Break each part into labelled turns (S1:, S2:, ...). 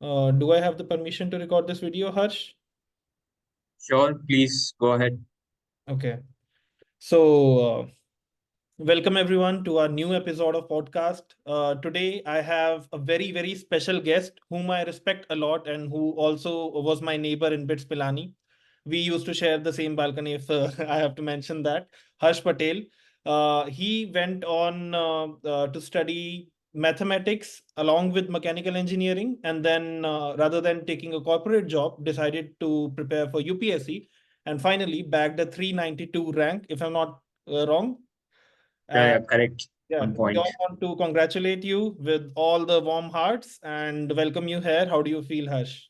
S1: Do I have the permission to record this video, Harsh?
S2: Sure, please go ahead.
S1: Okay. So, welcome everyone to our new episode of podcast. Today, I have a very, very special guest whom I respect a lot and who also was my neighbor in BITS Pilani. We used to share the same balcony, if I have to mention that. Harsh Patel. He went on to study mathematics along with mechanical engineering, and then rather than taking a corporate job, decided to prepare for UPSC and finally bagged a 392 rank, if I'm not wrong.
S2: Yeah,
S1: And
S2: yeah, correct.
S1: yeah,
S2: On
S1: we
S2: point.
S1: all want to congratulate you with all the warm hearts and welcome you here. How do you feel, Harsh?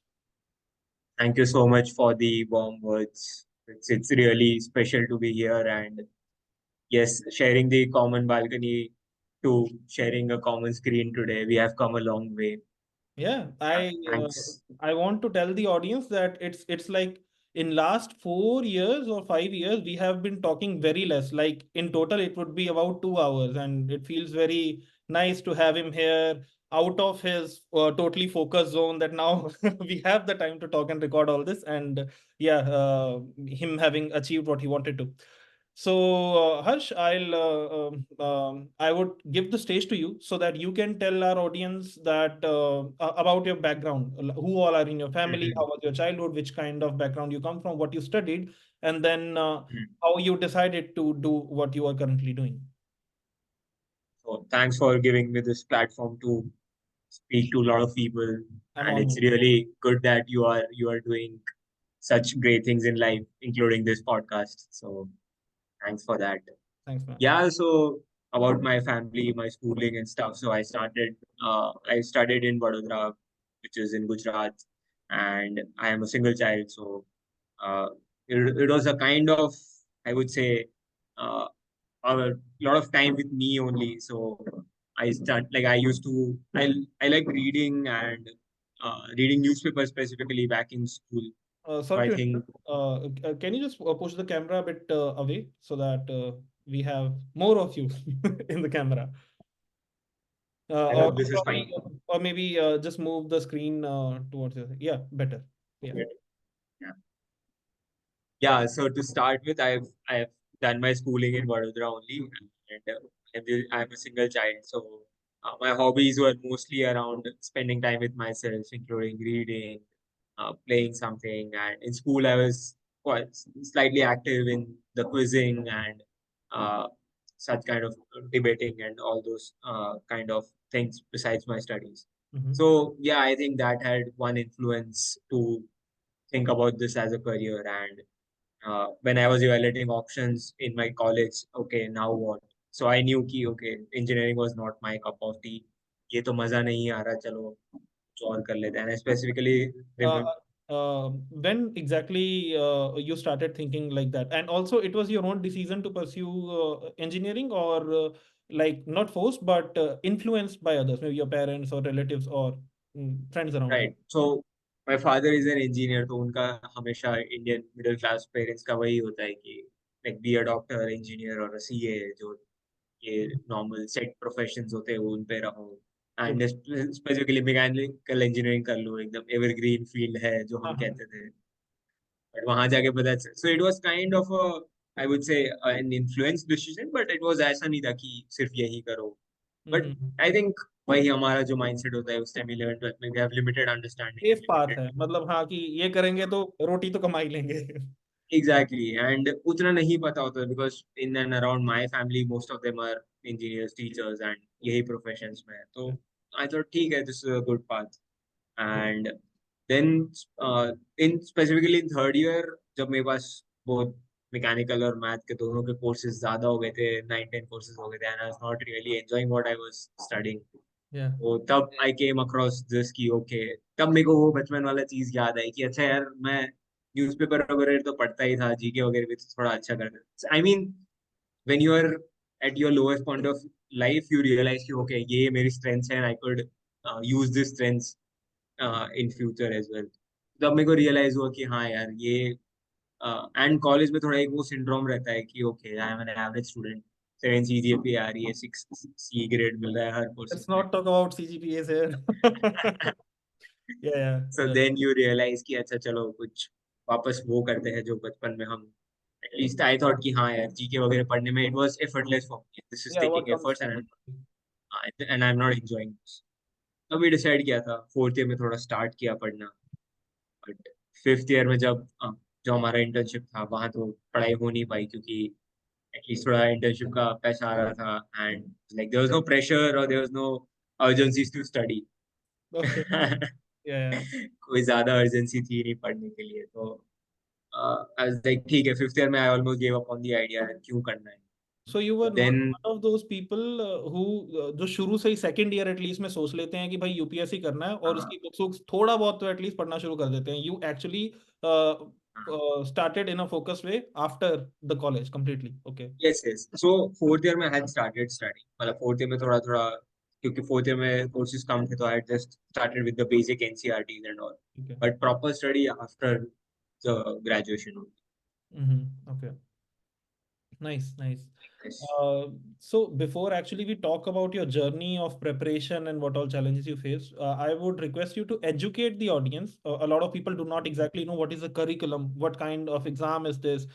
S2: Thank you so much for the warm words. It's really special to be here and yes, sharing the common balcony to sharing a common screen today. We have come a long way.
S1: Yeah,
S2: Yeah,
S1: I uh,
S2: thanks.
S1: I want to tell the audience that it's like in last 4 years or 5 years we have been talking very less. Like in total, it would be about 2 hours, and it feels very nice to have him here out of his totally focused zone. That now we have the time to talk and record all this, and yeah, him having achieved what he wanted to. So, Harsh, I would give the stage to you so that you can tell our audience that about your background, who all are in your family, how
S2: Mhm,
S1: was your childhood, which kind of background you come from, what you studied, and then
S2: mhm.
S1: how you decided to do what you are currently doing.
S2: So thanks for giving me this platform to speak to a lot of people.
S1: I'm
S2: And it's
S1: honored.
S2: really good that you are doing such great things in life, including this podcast. So thanks for that.
S1: Thanks, man.
S2: Yeah, so about my family, my schooling and stuff. So I studied in Vadodara, which is in Gujarat, and I am a single child. So uh, it was a kind of, I would say, uh, a lot of time with me only. So I used to, I like reading and reading newspapers specifically back in school. So
S1: Sorry
S2: I
S1: to
S2: think,
S1: interrupt. Can you just push the camera a bit away so that we have more of you in the camera?
S2: I
S1: Or
S2: hope this is
S1: probably,
S2: fine.
S1: or maybe just move the screen towards the, yeah, better. Yeah.
S2: Okay. Yeah. Yeah, so to start with, I've done my schooling in Vadodara only, and I'm a single child. So my hobbies were mostly around spending time with myself, including reading, playing something. And in school, I was quite slightly active in the quizzing and uh, such kind of debating and all those kind of things besides my studies.
S1: Mm-hmm.
S2: So yeah, I think that had one influence to think about this as a career. And when I was evaluating options in my college, okay, now what? So I knew कि okay, engineering was not my cup of tea. ये तो मजा नहीं आ रहा, चलो कुछ और कर लेते हैं. And I specifically
S1: Uh,
S2: remember,
S1: when exactly you started thinking like that? And also, it was your own decision to pursue engineering, or like not forced, but influenced by others, maybe your parents or relatives or friends around you.
S2: right? So my father is an engineer, तो उनका हमेशा Indian middle class parents का वही होता है कि like be a doctor, engineer or a CA, जो ये नॉर्मल सेट प्रोफेशंस होते हैं वो उन पे रहो.
S1: True.
S2: And specifically mechanical engineering कर लो, एकदम एवरग्रीन फील्ड है जो
S1: हाँ
S2: हम
S1: हाँ.
S2: कहते थे. बट वहां जाके पता, so it was kind of I would say an influence decision, but it was ऐसा नहीं था कि सिर्फ यही करो. But
S1: hmm.
S2: आई थिंक वही हमारा जो माइंडसेट होता है उस टाइम 11 12 में, we have limited understanding
S1: safe
S2: and
S1: path
S2: limited.
S1: है, मतलब हाँ कि ये करेंगे तो रोटी तो कमा ही लेंगे.
S2: एग्जैक्टली, एंड उतना नहीं पता होता because in and around my family most of them are engineers, teachers and यही प्रोफेशंस में है. तो आई थॉट ठीक है, this is a good path. And then in specifically in third year, जब मेरे पास बहुत मैकेनिकल और मैथ के दोनों के कोर्सेज ज्यादा हो गए थे, 9 10 कोर्सेज हो गए थे, and I was not really enjoying what I was studying.
S1: या.
S2: तो तब आई केम अक्रॉस दिस की ओके, तब मेरे को वो बचपन वाला चीज याद आई कि अच्छा यार, मैं न्यूज़पेपर वगैरह तो पढ़ता ही था, जीके वगैरह भी तो थोड़ा अच्छा करता. I mean when you are at your lowest point of life, you realise कि ओके, ये मेरी स्ट्रेंथ्स है and I could use this strengths in future as well. तब मेरे को रियलाइज हुआ कि हाँ यार, ये एंड कॉलेज में थोड़ा एक वो सिंड्रोम रहता है कि okay, I am an average student, 7 CGPA आ रही है, 6 सी ग्रेड मिल रहा है हर courses
S1: let's not talk about CGPAs here.
S2: में. So
S1: yeah.
S2: Then you realise कि अच्छा चलो कुछ वापस वो करते हैं जो बचपन में हम एटलीस्ट आई थॉट कि हाँ यार जीके वगैरह पढ़ने में it was effortless for me this is
S1: Yeah, what
S2: taking
S1: comes
S2: efforts
S1: naturally.
S2: And I am not enjoying this. तभी डिसाइड किया था फोर्थ ईयर में थोड़ा स्टार्ट किया पढ़ना। बट फिफ्थ ईयर में जब जो हमारा इंटर्नशिप था वहां तो पढ़ाई हो नहीं पाई क्योंकि एटलीस्ट थोड़ा इंटर्नशिप का पैसा आ रहा था and like there was no pressure और there was no urgency to study.
S1: Okay. Yeah.
S2: कोई ज्यादा अर्जेंसी थी नहीं पढ़ने के लिए तो आई वाज लाइक ठीक है फिफ्थ ईयर में I almost give up on the idea क्यों करना है।
S1: So you were not
S2: then
S1: one of those people who जो शुरू से ही सेकंड ईयर एटलीस्ट में सोच लेते हैं कि भाई यूपीएससी करना है और उसकी बुक्स थोड़ा बहुत तो एटलीस्ट पढ़ना शुरू कर देते हैं. You actually started in a focused way after the college completely. Okay.
S2: Yes yes so fourth year में हैड स्टार्टेड स्टडी मतलब फोर्थ ईयर में थोड़ा थोड़ा क्योंकि फोर्थ ईयर में कोर्सेज कम थे तो I just started with the basic NCERTs and all
S1: Okay.
S2: But proper study after the graduation
S1: Okay. Nice, nice.
S2: Yes
S1: So before actually we talk about your journey of preparation and what all challenges you faced, I would request you to educate the audience. A lot of people do not exactly know what is the curriculum, what kind of exam is this,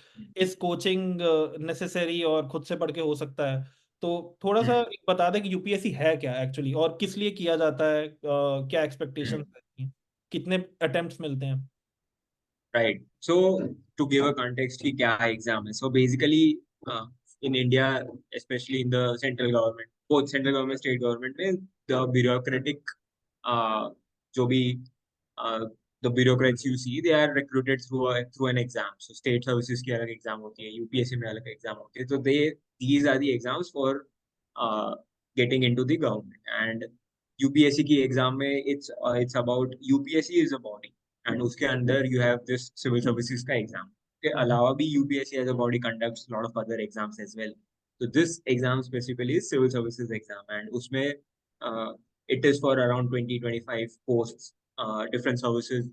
S1: is coaching necessary और खुद से पढ़ के हो सकता है. तो थोड़ा सा एक बता दें कि यूपीएससी है क्या एक्चुअली और किस लिए किया जाता है, क्या एक्सपेक्टेशंस रहती हैं, कितने अटेम्प्ट्स मिलते हैं.
S2: Right. So to give a context कि क्या एग्जाम है. So basically in India, especially in the central government, both central government, state government में the bureaucratic जो भी uh, the bureaucrats you see, they are recruited through an exam. So state services की अलग exam होती है, UPSC में अलग exam होती है. So these are the exams for getting into the government. And UPSC की exam में it's about UPSC is a body. And उसके अंदर you have this civil services का एग्जाम के
S1: हम्म.
S2: अलावा भी UPSC as a body conducts lot of other exams as well तो this exam specifically is civil services exam and उसमें it is for around 20-25 post different services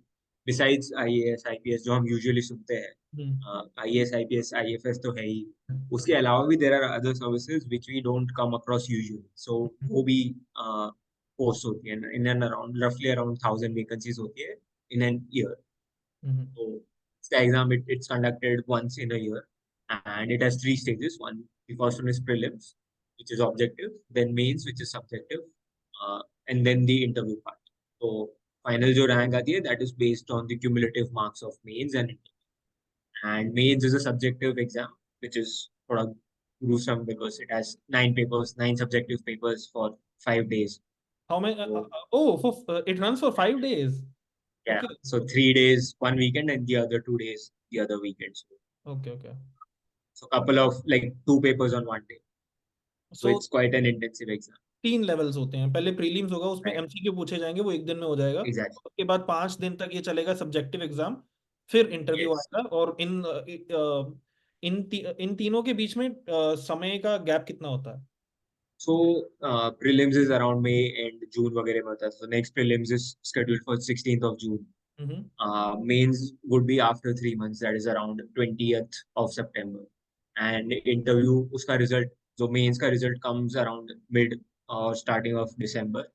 S2: besides IAS IPS जो हम usually सुनते
S1: हम्म.
S2: हैं IAS IPS IFS तो है ही उसके अलावा भी there are other services which we don't come across usually so वो भी पोस्ट होती है इन एंड अराउंड रफली अराउंड 1000 वेकेंसीज होती है in an year.
S1: Hmm.
S2: So the exam it's conducted once in a year, and it has three stages. The first one is prelims, which is objective, then mains, which is subjective, and then the interview part. So final जो rank आती है that is based on the cumulative marks of mains and interview. And mains is a subjective exam, which is थोड़ा gruesome because it has 9 papers, 9 subjective papers for 5 days.
S1: How many?
S2: So
S1: It runs for 5 days.
S2: yeah,
S1: Okay.
S2: so 3 days one weekend and the other 2 days the other weekend.
S1: Okay. Okay.
S2: So couple of like two papers on one day. So
S1: So
S2: it's quite an intensive exam.
S1: 3 levels होते हैं. पहले prelims होगा, उसमें
S2: Right.
S1: MCQ पूछे जाएंगे, वो एक दिन में हो जाएगा.
S2: Exactly.
S1: उसके बाद 5 दिन तक ये चलेगा सब्जेक्टिव एग्जाम. फिर इंटरव्यू
S2: Yes.
S1: आएगा और इन तीनों के बीच में समय का गैप कितना होता है.
S2: So prelims is around May and June वगैरह में होता है. So next prelims is scheduled for 16th of June.
S1: Hmm.
S2: Mains would be after 3 months, that is around 20th of September. And interview उसका result जो mains का result comes around mid or starting of December.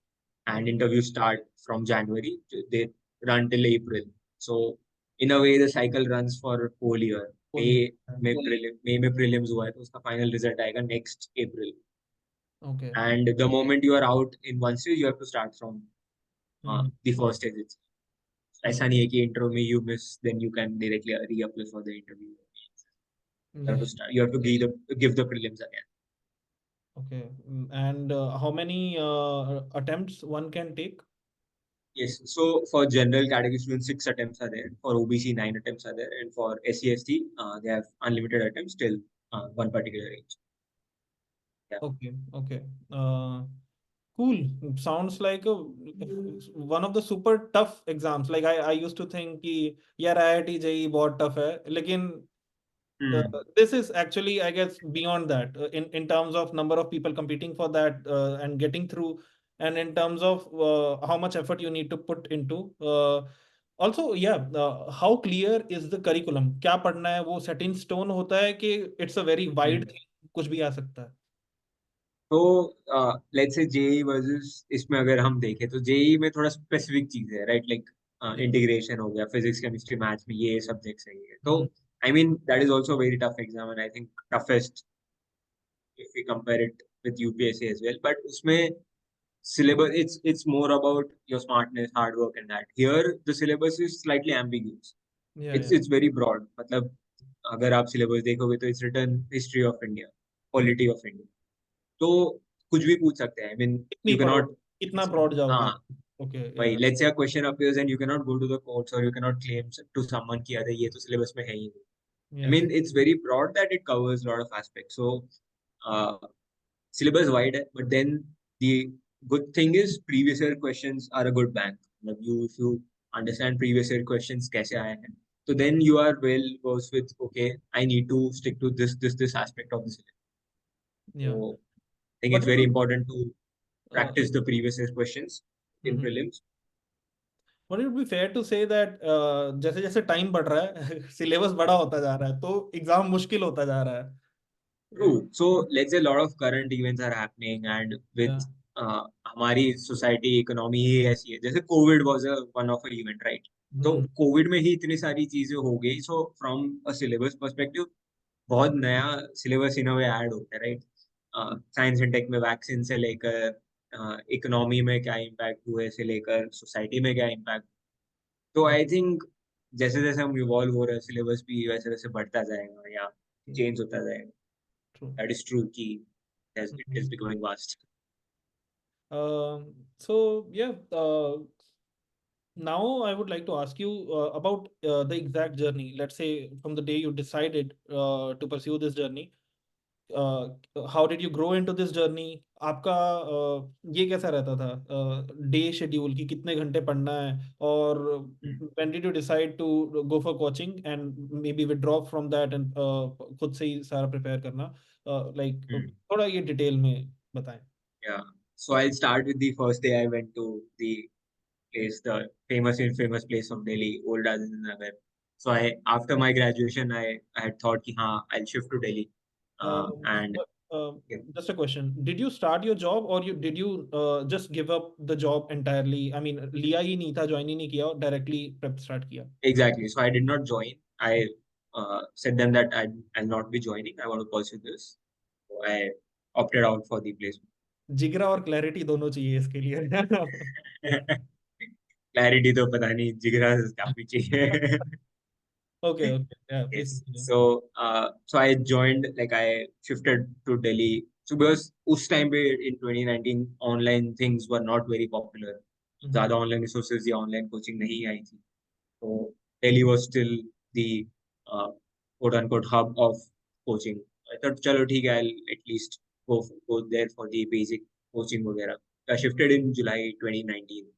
S2: And interviews start from January. They run till April. So in a way the cycle runs for whole year.
S1: बोलिए.
S2: May में prelims हुआ है तो उसका final result आएगा next April.
S1: Okay.
S2: And the moment you are out in one stage, you have to start from
S1: hmm.
S2: the first stage itself. ऐसा नहीं है कि intro में you miss, then you can directly reapply for the interview. You have to start. You have to give the prelims again.
S1: Okay. And how many attempts one can take.
S2: Yes. So for general category students, 6 attempts are there. For OBC, 9 attempts are there, and for SC/ST, they have unlimited attempts till one particular age. Yeah.
S1: Okay. Okay. Cool. Sounds like one of the super tough exams. Like I used to think कि यार IIT JEE बहुत tough है, लेकिन
S2: Hmm.
S1: this is actually, I guess, beyond that, in terms of number of people competing for that, and getting through, and in terms of how much effort you need to put into. Also, yeah, how clear is the curriculum? क्या पढ़ना है, वो set in stone होता है कि it's a very wide
S2: Hmm.
S1: thing, कुछ भी आ सकता है.
S2: तो लेट्स से जेई वर्सेस इसमें अगर हम देखें तो जेई में थोड़ा स्पेसिफिक चीज है, राइट? लाइक इंटीग्रेशन हो गया, फिजिक्स केमिस्ट्री मैथ्स में ये सब्जेक्ट्स है ये, तो
S1: hmm,
S2: I mean that is also very tough exam and I think toughest if we compare it with UPSC as well. But उसमें syllabus, it's more about your smartness, hard work, and that. Here, the syllabus is slightly ambiguous.
S1: या
S2: It's very broad. मतलब अगर आप syllabus देखोगे तो it's written history of India, polity of India. तो कुछ भी पूछ सकते हैं. I mean,
S1: कितनी
S2: you
S1: पढ़ोगे,
S2: cannot.
S1: कितना ब्रॉड जाओगे?
S2: हाँ,
S1: ओके,
S2: भाई
S1: या
S2: let's say a question appears and you cannot go to the courts or you cannot claim to someone कि अरे ये तो syllabus में है ही नहीं. I
S1: या
S2: mean, it's very broad that it covers a lot of aspects. So, uh, syllabus wide है, but then the good thing is previous year questions are a good bank. मतलब you if you understand previous year questions कैसे आए हैं, so then you are well versed with okay, I need to stick to this aspect of the syllabus.
S1: या
S2: So I think
S1: but
S2: it's very important to
S1: it
S2: practice the previous year questions in prelims.
S1: But it be fair to say that जैसे जैसे time बढ़ रहा है syllabus बड़ा होता जा रहा है तो एग्जाम मुश्किल होता जा रहा है.
S2: True. So let's say a lot of current events are happening, and with
S1: या
S2: हमारी सोसाइटी इकोनॉमी ही ऐसी है, जैसे Covid was a one of a event, right? तो
S1: हम्म
S2: कोविड में ही इतनी सारी चीजें हो गई, so from a syllabus perspective बहुत नया syllabus in a way add होता है, राइट? साइंस एंड टेक में वैक्सीन से लेकर इकोनॉमी में क्या इम्पैक्ट हुए से लेकर सोसाइटी में क्या इम्पैक्ट, तो आई थिंक जैसे जैसे हम इवॉल्व हो रहे हैं सिलेबस भी वैसे वैसे बढ़ता जाएगा या चेंज होता जाएगा.
S1: True.
S2: That is true key as it is becoming vast.
S1: So yeah, now I would like to ask you about the exact journey. Let's say from the day you decided to pursue this journey, uh, how did you grow into this journey? आपका ये कैसा रहता था day schedule कि कितने घंटे पढ़ना है, और
S2: Hmm.
S1: when did you decide to go for coaching and maybe withdraw from that and खुद से ही सारा प्रिपेयर करना, like
S2: Hmm.
S1: थोड़ा ये डिटेल में बताएं.
S2: Yeah. So I'll start with the first day I went to the place, the famous infamous place of Delhi, Old Rajendra Nagar. So I after my graduation I had thought कि हाँ I'll shift to Delhi. And
S1: But,
S2: yeah,
S1: just a question. Did you start your job or you did you just give up the job entirely? I mean, लिया ही नहीं था, join ही नहीं किया और directly prep start किया.
S2: exactly. So I did not join. I said them that I'll not be joining. I want to pursue this. So I opted out for the placement.
S1: जिगरा और clarity दोनों चाहिए इसके लिए.
S2: क्लैरिटी तो पता नहीं, जिगरा काफी चाहिए.
S1: Okay, okay. Yeah, please
S2: Yes.
S1: continue.
S2: So I joined, like I shifted to Delhi. So because उस time पे in 2019 online things were not very popular.
S1: Mhm.
S2: ज़्यादा online resources या online coaching नहीं आई थी. So Delhi was still the uh, quote unquote hub of coaching. I thought चलो ठीक है, I'll at least go there for the basic coaching वगैरह. I shifted in July 2019,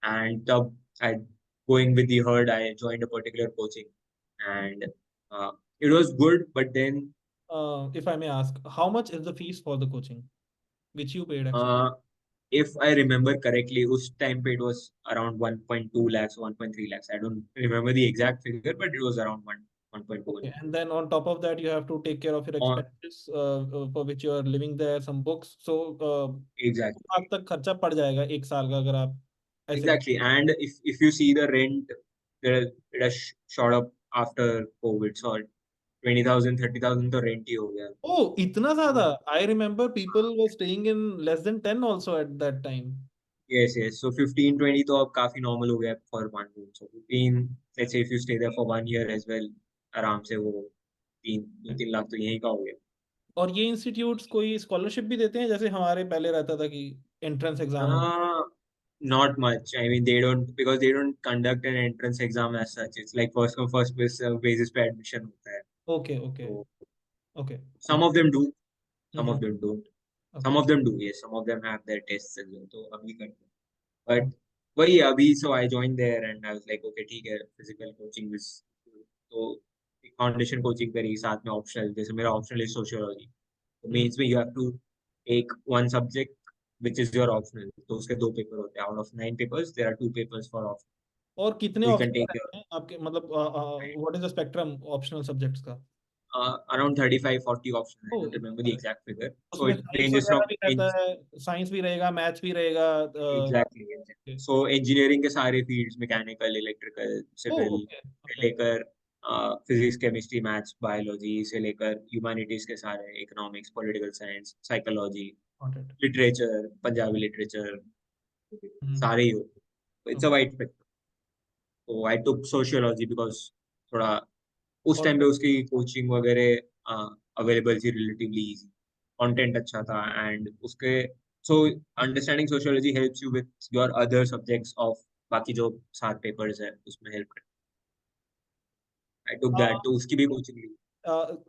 S2: and तब I going with the herd I joined a particular coaching, and uh, it was good, but then
S1: If I may ask, how much is the fees for the coaching which you paid actually?
S2: uh, if I remember correctly, उस time पे it was around 1.2 lakhs, 1.3 lakhs. I don't remember the exact figure, but it was around 1.2.
S1: Okay, and then on top of that, you have to take care of your
S2: Uh,
S1: expenses for which you are living there, some books. So,
S2: exactly.
S1: Lakh तक खर्चा पड़ जाएगा एक साल का अगर आप ऐसे.
S2: Exactly. And if you see the rent, it has shot up after COVID. So 20,000, 30,000 तो rent ही हो गया.
S1: Oh, इतना ज्यादा?
S2: So,
S1: I remember people were staying in less than 10 also at that time.
S2: yes, yes. So 15, 20 तो अब काफी normal हो गया for one room. So 15, let's say if you stay there for 1 year as well, आराम से वो 3 लाख तो यहीं का हो गया.
S1: और ये इंस्टीट्यूट्स कोई स्कॉलरशिप भी देते हैं जैसे हमारे पहले रहता था कि एंट्रेंस एग्जाम हो?
S2: Uh, Not much. I mean, they don't, because they don't conduct an entrance exam as such. It's like first come first basis पे admission होता है.
S1: Okay, okay,
S2: So
S1: okay.
S2: some of them do, some
S1: hmm.
S2: of them don't. Some
S1: okay.
S2: of them do, yes. Some of them have their tests as well. तो अभी करते हैं. But वही अभी, so I joined there and I was like, okay, ठीक है, physical coaching is, तो foundation coaching करी साथ में ऑप्शनल, जैसे मेरा ऑप्शनल है सोशियोलॉजी, तो मेंस में you have to take one subject which is your optional. तो उसके 2 पेपर होते हैं. Out of 9 papers, there are 2 papers for optional.
S1: और कितने
S2: So you can
S1: option
S2: take your
S1: रहते हैं आपके, मतलब what is the spectrum optional subjects का?
S2: around 35-40 options. I
S1: oh
S2: don't remember the
S1: इतना है।
S2: exact figure. So
S1: उसमें
S2: it
S1: साइंस
S2: ranges
S1: वगैरह
S2: from
S1: भी रहता है, साइंस भी रहेगा, मैथ्स भी रहेगा।
S2: exactly. So engineering के सारे fields, mechanical, electrical,
S1: ओ
S2: civil
S1: ओके
S2: से
S1: ओके,
S2: लेकर physics, chemistry, maths, biology से लेकर humanities के सारे, economics, political science, psychology,
S1: got it.
S2: literature, Punjabi literature, सारे ही होते हैं. It's a wide spectrum. So I took sociology because थोड़ा उस
S1: और
S2: टाइम पे उसकी कोचिंग वगैरह अवेलेबल थी, रिलेटिवली इजी, कंटेंट अच्छा था एंड उसके so understanding sociology helps you with your other subjects of बाकी जो 7 पेपर्स है उसमें हेल्प कर. आई टुक दैट, तो उसकी भी कोचिंग ली.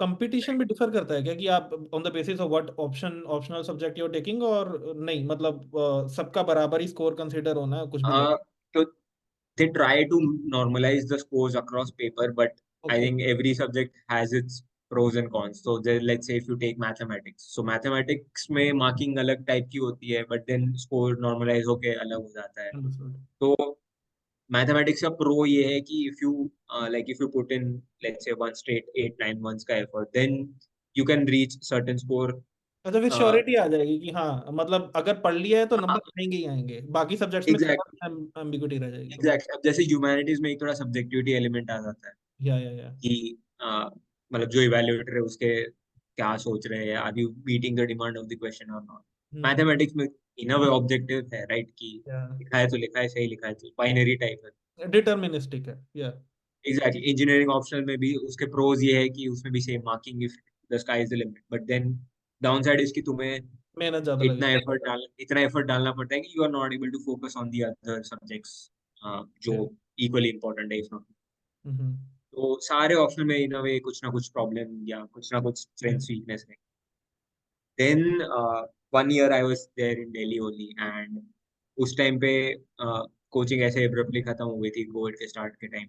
S1: कंपटीशन भी डिफर करता है क्या कि आप on the basis of what optional subject you are taking, और नहीं मतलब सबका बराबर ही स्कोर कंसीडर होना है कुछ भी ले।
S2: तो they try to normalize the scores across paper, but I
S1: okay
S2: think every subject has its pros and cons. So there, let's say if you take mathematics, so mathematics में marking अलग type की होती है, but then score normalize होके अलग हो जाता है.
S1: अंडरस्टूड।
S2: तो mathematics का pro ये है कि if you like if you put in let's say one straight 8-9 months का effort, then you can reach certain score.
S1: अच्छा फिर
S2: uh,
S1: श्योरिटी आ जाएगी कि हाँ मतलब अगर पढ़ लिया है तो नंबर आएंगे ही आएंगे, बाकी सब्जेक्ट्स में
S2: एग्जैक्ट
S1: थोड़ा एम्बिग्यूटी रह जाएगी तो।
S2: एग्जैक्ट अब जैसे ह्यूमैनिटीज में एक थोड़ा सब्जेक्टिविटी एलिमेंट आ जाता है
S1: या
S2: कि मतलब जो इवैल्यूएटर है उसके क्या सोच रहे हैं, are you meeting the demand of the question or not.
S1: Hmm
S2: mathematics में इन अ वे ऑब्जेक्टिव है, राइट, कि
S1: या
S2: लिखा है तो लिखा है, सही लिखा है तो बाइनरी टाइप है.
S1: डिटर्मिनिस्टिक है या।
S2: एग्जैक्टली. इंजीनियरिंग ऑप्शनल में भी उसके प्रोज ये है कि उसमें भी same marking, if the sky is the limit, but then downside इसकी तुम्हें
S1: मेहनत ज्यादा लगेगी।
S2: इतना एफर्ट डालना पड़ता है कि you are not able to focus on the other subjects जो
S1: Okay.
S2: इक्वली इंपॉर्टेंट है, if not.
S1: हम्म
S2: तो सारे ऑप्शन में इन अ वे कुछ ना कुछ प्रॉब्लम या कुछ ना कुछ
S1: yeah.
S2: स्ट्रेंथ वीकनेस है. Then 1 year I was there in Delhi only, and उस टाइम पे कोचिंग ऐसे एब्रप्टली खत्म हो गई थी कोविड के स्टार्ट के time.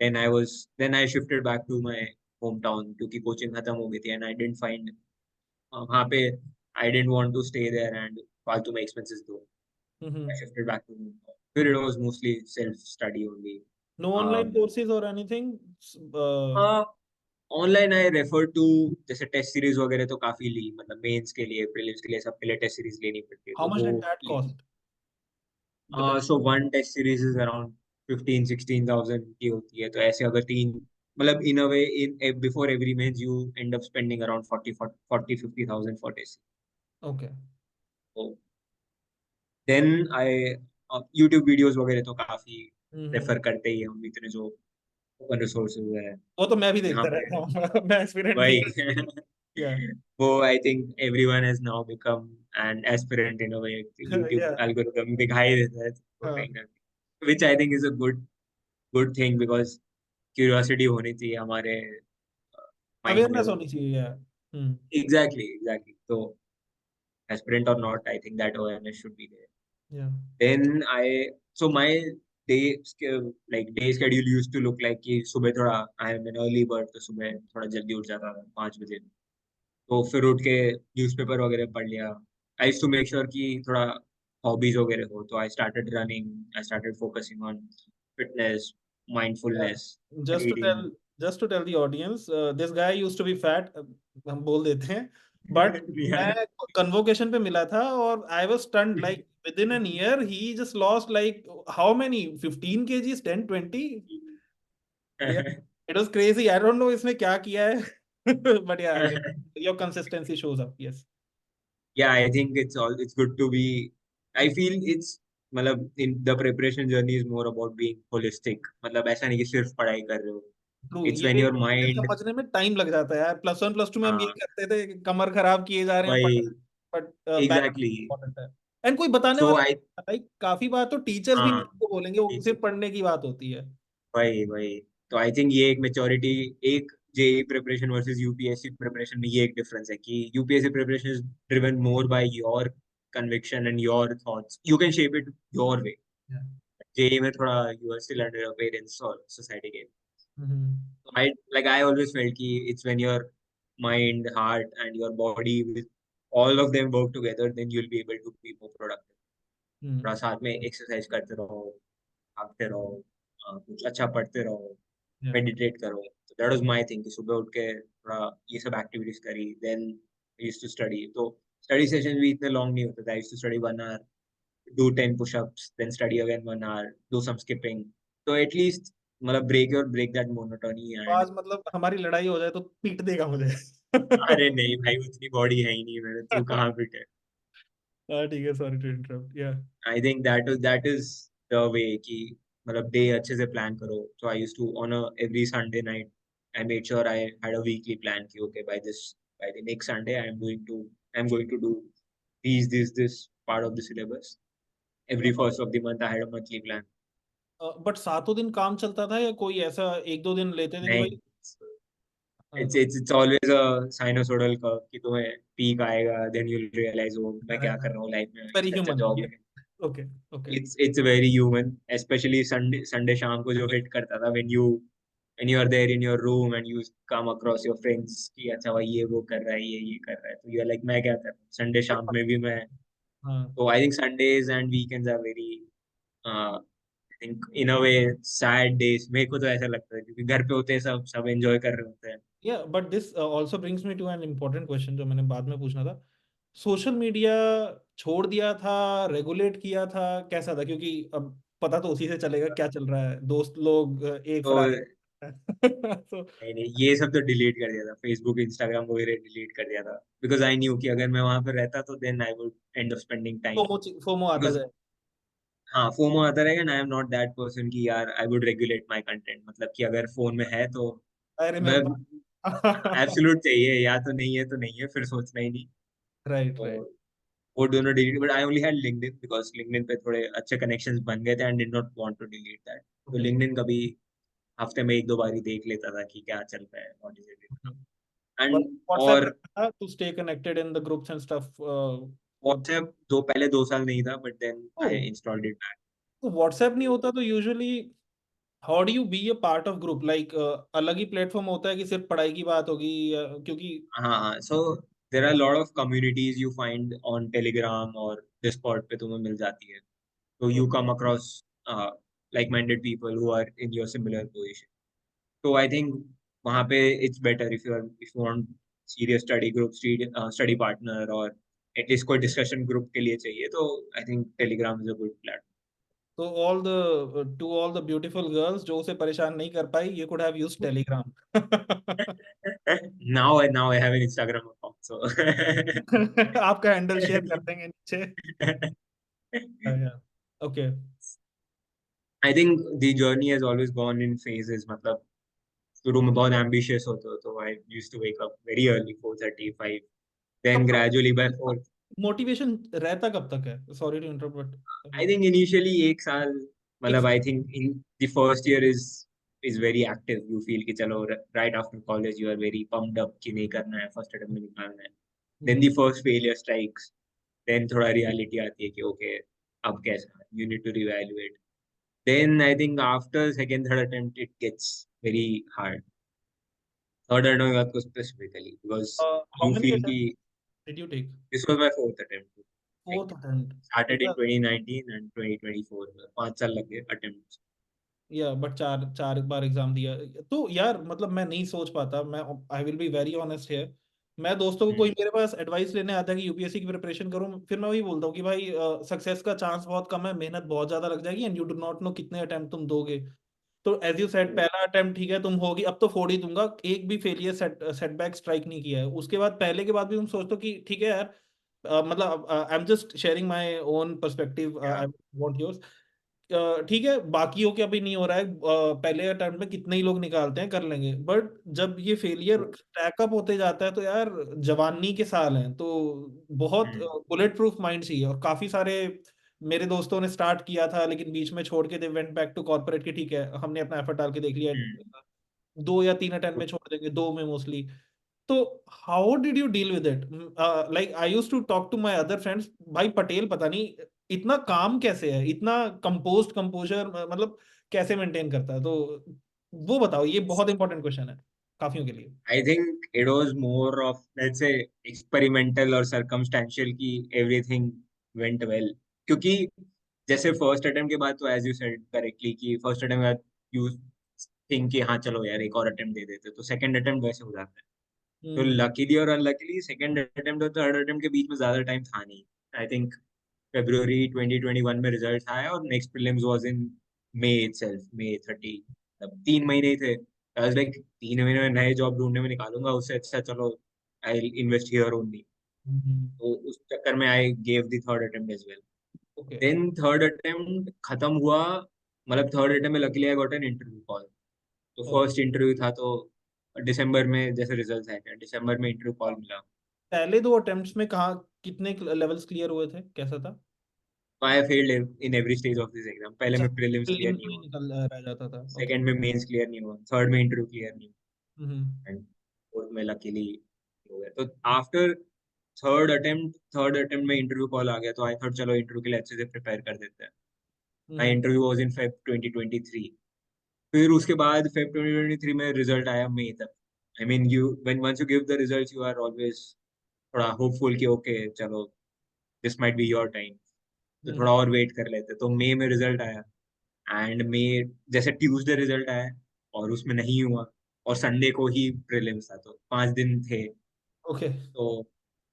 S2: Then I shifted back to my hometown क्योंकि कोचिंग खत्म हो गई थी एंड आई डिडंट फाइंड वहाँ पे, I didn't want to stay there and फालतू में एक्सपेंसेस दो.
S1: Hmm
S2: I shifted back to home town. फिर it was mostly self study only.
S1: No online courses और anything.
S2: Online I refer to, जैसे test series वगैरह तो काफी ली, मतलब मेंस के लिए, प्रीलिम्स के लिए, सबके लिए टेस्ट सीरीज लेनी पड़ती है
S1: हाउ
S2: तो
S1: मच
S2: वो
S1: डिड दैट
S2: ली.
S1: Cost the
S2: so one test series is around 15-16 thousand की होती है, तो ऐसे अगर तीन, मतलब in a way in before every mains you end up spending around 40-50 thousand for test.
S1: Okay.
S2: तो देन आई यूट्यूब वीडियोस वगैरह तो काफी
S1: हम्म
S2: रेफर करते ही हैं हम, इतने जो ओपन रिसोर्सेज है
S1: वो तो मैं भी
S2: यहाँ
S1: देखता
S2: पे.
S1: रहता हूँ मैं एक्सपीरियंट भी।
S2: वही
S1: या
S2: वो I think everyone has now become an aspirant in a way. YouTube
S1: या
S2: एल्गोरिदम दिखाई देता है तो कहीं
S1: हाँ
S2: ना कहीं, which I think is a good good thing, because curiosity होनी चाहिए हमारे माइंड में.
S1: अवेयरनेस होनी चाहिए या। Hmm
S2: exactly exactly. तो aspirant or not, I think that awareness should be there.
S1: Yeah
S2: Then so my day schedule used to look like कि सुबह थोड़ा, I am an early bird, तो सुबह थोड़ा जल्दी उठ जाता था 5 बजे. तो फिर उठ के न्यूज़पेपर वगैरह पढ़ लिया. I used to make sure कि थोड़ा हॉबीज वगैरह हो, तो I started running, I started focusing on fitness,
S1: Yeah.
S2: Mindfulness,
S1: Just to
S2: reading.
S1: tell, just to tell the audience, this guy used to be fat. हम बोल देते हैं, but मैं convocation पे मिला था और I was stunned like within an year he just lost like how many 15 kgs 10 20. Yeah, it was crazy. I don't know इसने क्या किया है but yeah, your consistency shows up. Yes.
S2: Yeah, I think it's good to be. I feel it's मतलब in the preparation journey is more about being holistic. मतलब ऐसा नहीं कि सिर्फ पढ़ाई कर रहे हो.
S1: ट्रू,
S2: It's
S1: ये
S2: when your
S1: ये
S2: mind.
S1: समझने में टाइम लग जाता है यार। प्लस वन प्लस टू में हम यही
S2: हाँ,
S1: करते थे, कमर खराब किए जा रहे हैं पढ़,
S2: वही.
S1: But back
S2: Exactly.
S1: इम्पोर्टेंट है। एंड कोई बताने
S2: So
S1: वाला
S2: I.
S1: लाइक काफी बार तो टीचर्स भी नहीं
S2: हाँ,
S1: आपको बोलेंगे, वो सिर्फ पढ़ने की बात होती है।
S2: वही वही. तो आई थिंक ये एक मेच्योरिटी, एक JEE preparation versus UPSC preparation में ये एक डिफरेंस है कि UPSC preparation is driven more by your conviction and your thoughts, you can shape it your way. JEE में थोड़ा you are still under a parents और society के. I always felt कि it's when your mind, heart, and your body with all of them work together, then you'll be able to be more productive. थोड़ा साथ में exercise करते रहो, भागते रहो, कुछ अच्छा पढ़ते रहो, मेडिटेट करो, तो दैट वाज माय थिंग कि सुबह उठ के थोड़ा ये सब एक्टिविटीज करी, then I used to study. तो स्टडी सेशन भी इतने लॉन्ग नहीं होते थे। I used to study 1 hour, do 10 push-ups, then study again 1 hour, do some skipping. So at least मतलब break that monotony
S1: तो
S2: and
S1: आज मतलब हमारी लड़ाई हो जाए तो पीट देगा मुझे।
S2: अरे नहीं भाई, उतनी बॉडी है ही नहीं मेरे, तू कहाँ फिट है।
S1: हाँ ठीक है, sorry to interrupt yeah.
S2: I think that is the way कि मतलब डे अच्छे से प्लान करो। So I used to on every Sunday night I made sure I had a weekly plan कि okay by the next Sunday I am going to do this part of the syllabus. Every first of the month I had a monthly plan.
S1: But सातों दिन काम चलता था या कोई ऐसा एक दो दिन लेते थे कि
S2: नहीं,
S1: भाई? हाँ,
S2: it's always a sinusoidal curve कि तुम्हें पीक आएगा, then you'll realize वो मैं क्या कर रहा हूँ लाइफ में,
S1: वेरी
S2: इससे अच्छा
S1: ह्यूमन।
S2: जॉब है।
S1: Okay okay.
S2: It's very human, especially Sunday शाम को जो hit करता था when you are there in your room and you come across your friends कि अच्छा भाई ये वो कर रहा है, ये कर रहा है, तो you're like मैं क्या कर रहा हूँ संडे शाम में भी मैं।
S1: हाँ
S2: तो I think Sundays and weekends are very I think in a way sad days। मेरे को तो ऐसा लगता है क्योंकि घर पे होते हैं, सब सब एंजॉय कर रहे होते हैं।
S1: Yeah but this also brings me to an important question जो मैंने बाद में पूछना था। सोशल मीडिया छोड़ दिया था, रेगुलेट किया था, कैसा था? क्योंकि अब पता तो उसी से चलेगा क्या चल रहा है, दोस्त लोग एक
S2: तो
S1: फरार। तो
S2: नहीं नहीं, ये सब तो डिलीट कर दिया था, फेसबुक इंस्टाग्राम वगैरह डिलीट कर दिया था। बिकॉज आई न्यू कि अगर मैं वहां पर रहता तो then I would end up spending time.
S1: FOMO FOMO आता
S2: बिकॉज
S1: जाए।
S2: हाँ, फोमो आता रहेगा ना। I am not that person कि यार I would regulate my content, मतलब कि अगर फोन में है तो
S1: आई
S2: मैं
S1: रिमेम्बर।
S2: एब्सोल्यूट चाहिए, या तो नहीं है तो नहीं है, फिर सोचना ही नहीं।
S1: राइट
S2: तो
S1: राइट।
S2: वो दोनों delete, but I only had LinkedIn because LinkedIn पे थोड़े अच्छे कनेक्शंस बन गए थे and did not want to delete that. तो
S1: ओके
S2: लिंक्डइन कभी हफ्ते में एक दो बार ही देख लेता था कि क्या चल रहा है, what is it.
S1: Okay.
S2: And
S1: WhatsApp
S2: और
S1: रखा to stay connected in the groups and stuff.
S2: WhatsApp पहले 2 साल नहीं था, but then
S1: oh,
S2: I installed it back.
S1: तो व्हाट्सएप नहीं होता तो usually how do you be a part of group? Like अलग ही प्लेटफॉर्म होता है कि सिर्फ पढ़ाई की बात होगी क्योंकि।
S2: हाँ, so there are lot of communities you find on Telegram और डिस्कॉर्ड पे तुम्हें मिल जाती है। तो you come across like minded people who are in your similar position. तो आई थिंक वहाँ पे it's better if you want serious study group, study partner, और एटलीस्ट कोई डिस्कशन ग्रुप के लिए चाहिए, तो I think Telegram is a good platform.
S1: तो all the to all the beautiful girls जो उसे परेशान नहीं कर पाई, you could have used Telegram.
S2: now I have an Instagram account, so
S1: आपका हैंडल शेयर कर देंगे नीचे। Okay.
S2: I think the journey has always gone in phases। मतलब शुरू में बहुत ambitious होते हो तो I used to wake up very early, 4:35, then
S1: कब
S2: gradually by 4।
S1: मोटिवेशन रहता कब तक है? Sorry to interrupt
S2: I
S1: but
S2: think initially एक साल,
S1: एक
S2: मतलब
S1: साल।
S2: I think in the first year is very active। You feel कि चलो right after college you are very pumped up कि नहीं करना है, first attempt में निकालना है। Then the first failure strikes, then थोड़ा reality आती है कि okay अब कैसा, you need to reevaluate। Then I think after second third attempt it gets very hard। Third attempt के बाद को specifically because
S1: how
S2: you
S1: many
S2: feel कि
S1: attempt did you take?
S2: this was my fourth attempt। Like
S1: fourth attempt?
S2: started in 2019 and 2024 में 5 साल लग गए attempts।
S1: या but चार चार बार एग्जाम दिया तो यार मतलब मैं नहीं सोच पाता। मैं I will be very honest here. मैं दोस्तों को कोई
S2: हम्म।
S1: मेरे पास एडवाइस लेने आता है कि यूपीएससी की प्रिपरेशन करूं, फिर मैं वही बोलता हूँ कि भाई सक्सेस का चांस बहुत कम है, मेहनत बहुत ज्यादा लग जाएगी and you do not know कितने अटेम्प्ट तुम दोगे। तो एज यू सेड पहला अटेम्प्ट ठीक है तुम होगी, अब तो फोड़ ही दूंगा, एक भी फेलियर सेटबैक स्ट्राइक नहीं किया है उसके बाद, पहले के बाद भी तुम सोचते हो कि ठीक है यार। मतलब I am just sharing my own perspective,
S2: Yeah।
S1: I want yours. ठीक है बाकियों के अभी नहीं हो रहा है, पहले अटेम्प्ट में कितने ही लोग निकालते हैं, कर लेंगे, बट जब ये फेलियर स्टैकअप होते जाता है तो यार जवानी के साल हैं तो बहुत
S2: हम्म।
S1: बुलेट प्रूफ माइंड चाहिए। और काफी सारे मेरे दोस्तों ने स्टार्ट किया था लेकिन बीच में छोड़ के दे वेंट बैक टू कॉर्पोरेट की, ठीक है हमने अपना एफर्ट डाल के देख लिया,
S2: हम्म।
S1: 2 या 3 अटेम्प्ट में छोड़ देंगे, दो में मोस्टली। तो how did you deal with it? Like I used to talk to my other friends, भाई पटेल पता नहीं इतना काम कैसे है, इतना कंपोजर मतलब कैसे मेंटेन करता है? तो वो बताओ, ये बहुत इंपॉर्टेंट क्वेश्चन है काफियों के लिए।
S2: I think it was more of, let's say, experimental और circumstantial कि everything went well। क्योंकि जैसे फर्स्ट अटेम्प्ट के बाद तो एज यू सेड करेक्टली कि फर्स्ट अटेम्प्ट के बाद you थिंक कि हाँ चलो यार एक और अटेम्प्ट दे देते, तो सेकंड अटेम्प्ट वैसे हो जाता है। तो
S1: हम्म
S2: लकीली और अनलकीली सेकंड अटेम्प्ट और थर्ड अटेम्प्ट के बीच में ज्यादा टाइम था नहीं। आई थिंक February 2021 में रिजल्ट आया और next prelims was in May itself, May 30। तब 3 महीने ही थे। आई वाज लाइक 3 महीने में नए जॉब ढूंढने में निकालूंगा, उससे अच्छा चलो आई इन्वेस्ट हियर ओनली। तो उस चक्कर में I gave the third attempt as well.
S1: Okay
S2: then third attempt खत्म हुआ, मतलब थर्ड अटेम्प्ट में luckily I got an interview call. तो
S1: ओके।
S2: फर्स्ट इंटरव्यू था, तो दिसंबर में जैसे रिजल्ट आए, दिसंबर में इंटरव्यू कॉल मिला।
S1: पहले दो अटेम्प्ट्स में कहाँ कितने लेवल्स क्लियर हुए थे, कैसा था?
S2: I failed in every stage of this exam. पहले
S1: अच्छा,
S2: में प्रीलिम्स क्लियर
S1: प्रीलिम्स
S2: नहीं
S1: में ही
S2: हुआ,
S1: निकल रह जाता था। ओके।
S2: सेकंड में मेंस क्लियर नहीं हुआ, थर्ड में इंटरव्यू क्लियर नहीं
S1: हम्म
S2: हुआ, एंड फोर्थ में लकीली हो गया। तो आफ्टर थर्ड अटेम्प्ट में इंटरव्यू कॉल आ गया, तो आई थॉट चलो इंटरव्यू के लिए अच्छे से प्रिपेयर कर देते हैं। My
S1: hmm.
S2: Interview was in Feb 2023। फिर उसके बाद फेब 2023 में रिजल्ट आया मई तक। I mean you when once you give the results you are always थोड़ा होपफुल कि ओके चलो this might be your time, तो
S1: हम्म।
S2: थोड़ा और वेट कर लेते। तो मई में रिजल्ट आया, एंड मई जैसे ट्यूसडे रिजल्ट आया और उसमें नहीं हुआ, और संडे को ही प्रीलिम्स था, तो 5 दिन थे।
S1: ओके।
S2: तो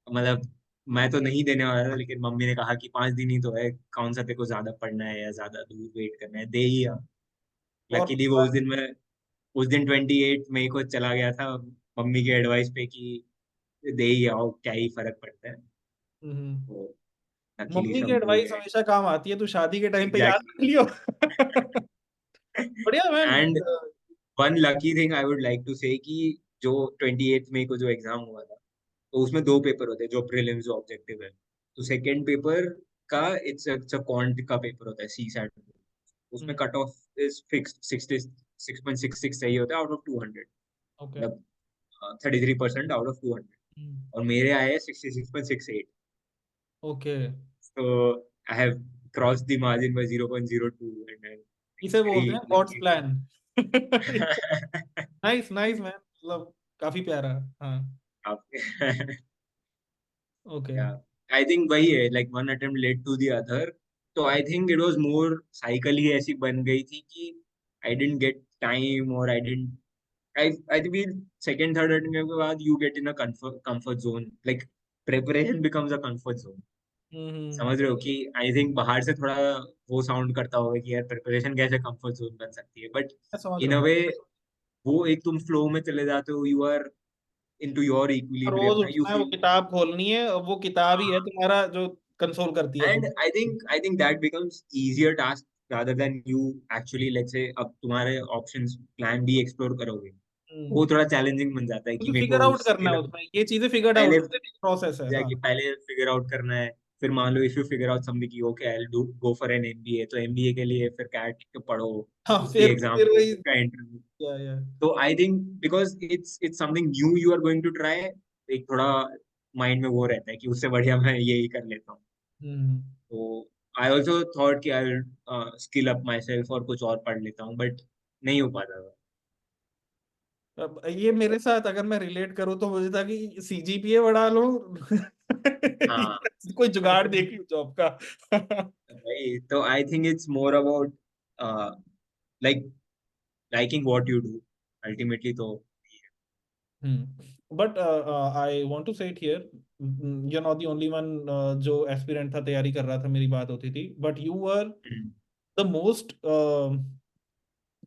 S2: मतलब मैं तो नहीं देने वाला था, लेकिन मम्मी ने कहा कि 5 दिन ही तो है, कौन सा तेरे को ज्यादा पढ़ना है या ज्यादा दूर वेट करना है, दे ही आ।
S1: और
S2: लकीली वो उस दिन 28 मई को चला गया था, मम्मी के एडवाइस पे कि दे ही आओ, क्या ही फर्क पड़ता है।
S1: हम्म,
S2: तो लकीली
S1: मम्मी की
S2: सब हो
S1: एडवाइस
S2: गया।
S1: हमेशा काम आती है, तू शादी के टाइम पे याद
S2: एग्जैक्टली।
S1: कर लियो। बढ़िया man.
S2: And one lucky thing I would like to say कि जो 28 मई को जो एग्जाम हुआ था, तो उसमें 2 पेपर होते हैं, जो प्रीलिम्स जो ऑब्जेक्टिव है। तो सेकेंड पेपर का इट्स अ क्वांट का पेपर होता है, सी सैट। उसमें कट ऑफ इज फिक्स्ड 66.66 चाहिए होता है आउट ऑफ 200,
S1: ओके।
S2: मतलब 33% आउट ऑफ 200। और मेरे आए 66.68।
S1: ओके।
S2: तो I have cross the margin by 0.02 and I
S1: इसे
S2: वेरी
S1: बोलते हैं God's
S2: lucky.
S1: Plan. Nice nice man, मतलब काफी प्यारा। हाँ। ओके।
S2: या आई थिंक वही है, like one attempt led to the other. तो I think it was more cycle ही ऐसी बन गई थी कि आई डिडंट गेट टाइम, और I didn't I think second third attempt के बाद you get in a comfort zone, like preparation becomes a comfort zone.
S1: Hmm.
S2: समझ रहे हो कि आई थिंक बाहर से थोड़ा वो साउंड करता होगा कि यार प्रिपरेशन कैसे कंफर्ट जोन बन सकती है, बट
S1: मैं समझ
S2: इन
S1: रहा
S2: अ
S1: हूँ।
S2: वे वो एक तुम फ्लो में चले जाते हो, you are into your
S1: rose
S2: equilibrium ना, यू
S1: उठना है, वो
S2: फील।
S1: किताब खोलनी है, और वो किताब ही है तुम्हारा जो कंसोल करती है
S2: And
S1: तुम।
S2: I think that becomes easier task rather than you actually, let's say अब तुम्हारे options plan B explore करोगे, वो थोड़ा challenging बन जाता है कि
S1: क्योंकि
S2: मेरे
S1: फिगर
S2: को
S1: आउट करना
S2: skill
S1: है
S2: up
S1: उसमें, ये चीजें फिगर्ड
S2: पहले
S1: आउट प्रोसेस है। हाँ।
S2: जाके पहले figure out करना है। फिर मान लो if you figure out something कि okay I'll do go for an MBA, तो MBA के लिए फिर कैट पढ़ो,
S1: हाँ,
S2: उसकी एग्जाम
S1: फिर
S2: दो,
S1: वही।
S2: उसका इंटरव्यू।
S1: या।
S2: तो I think because it's something new you are going to try, एक थोड़ा माइंड में वो रहता है कि उससे बढ़िया मैं यही कर लेता हूँ।
S1: हम्म।
S2: तो आई ऑल्सो थॉट कि आई स्किल अप माई सेल्फ और कुछ और पढ़ लेता हूँ, बट नहीं हो पाता था।
S1: अब ये मेरे साथ अगर मैं रिलेट करूँ तो मुझे था कि सीजीपीए बढ़ा लो।
S2: हाँ।
S1: कोई जुगाड़ देख लूं जॉब का।
S2: भाई तो I think it's more about like liking what you do ultimately. तो
S1: बट आई वांट टू से it here, you not the only one जो एस्पिरेंट था, तैयारी कर रहा था, मेरी बात होती थी, but you were
S2: hmm,
S1: the most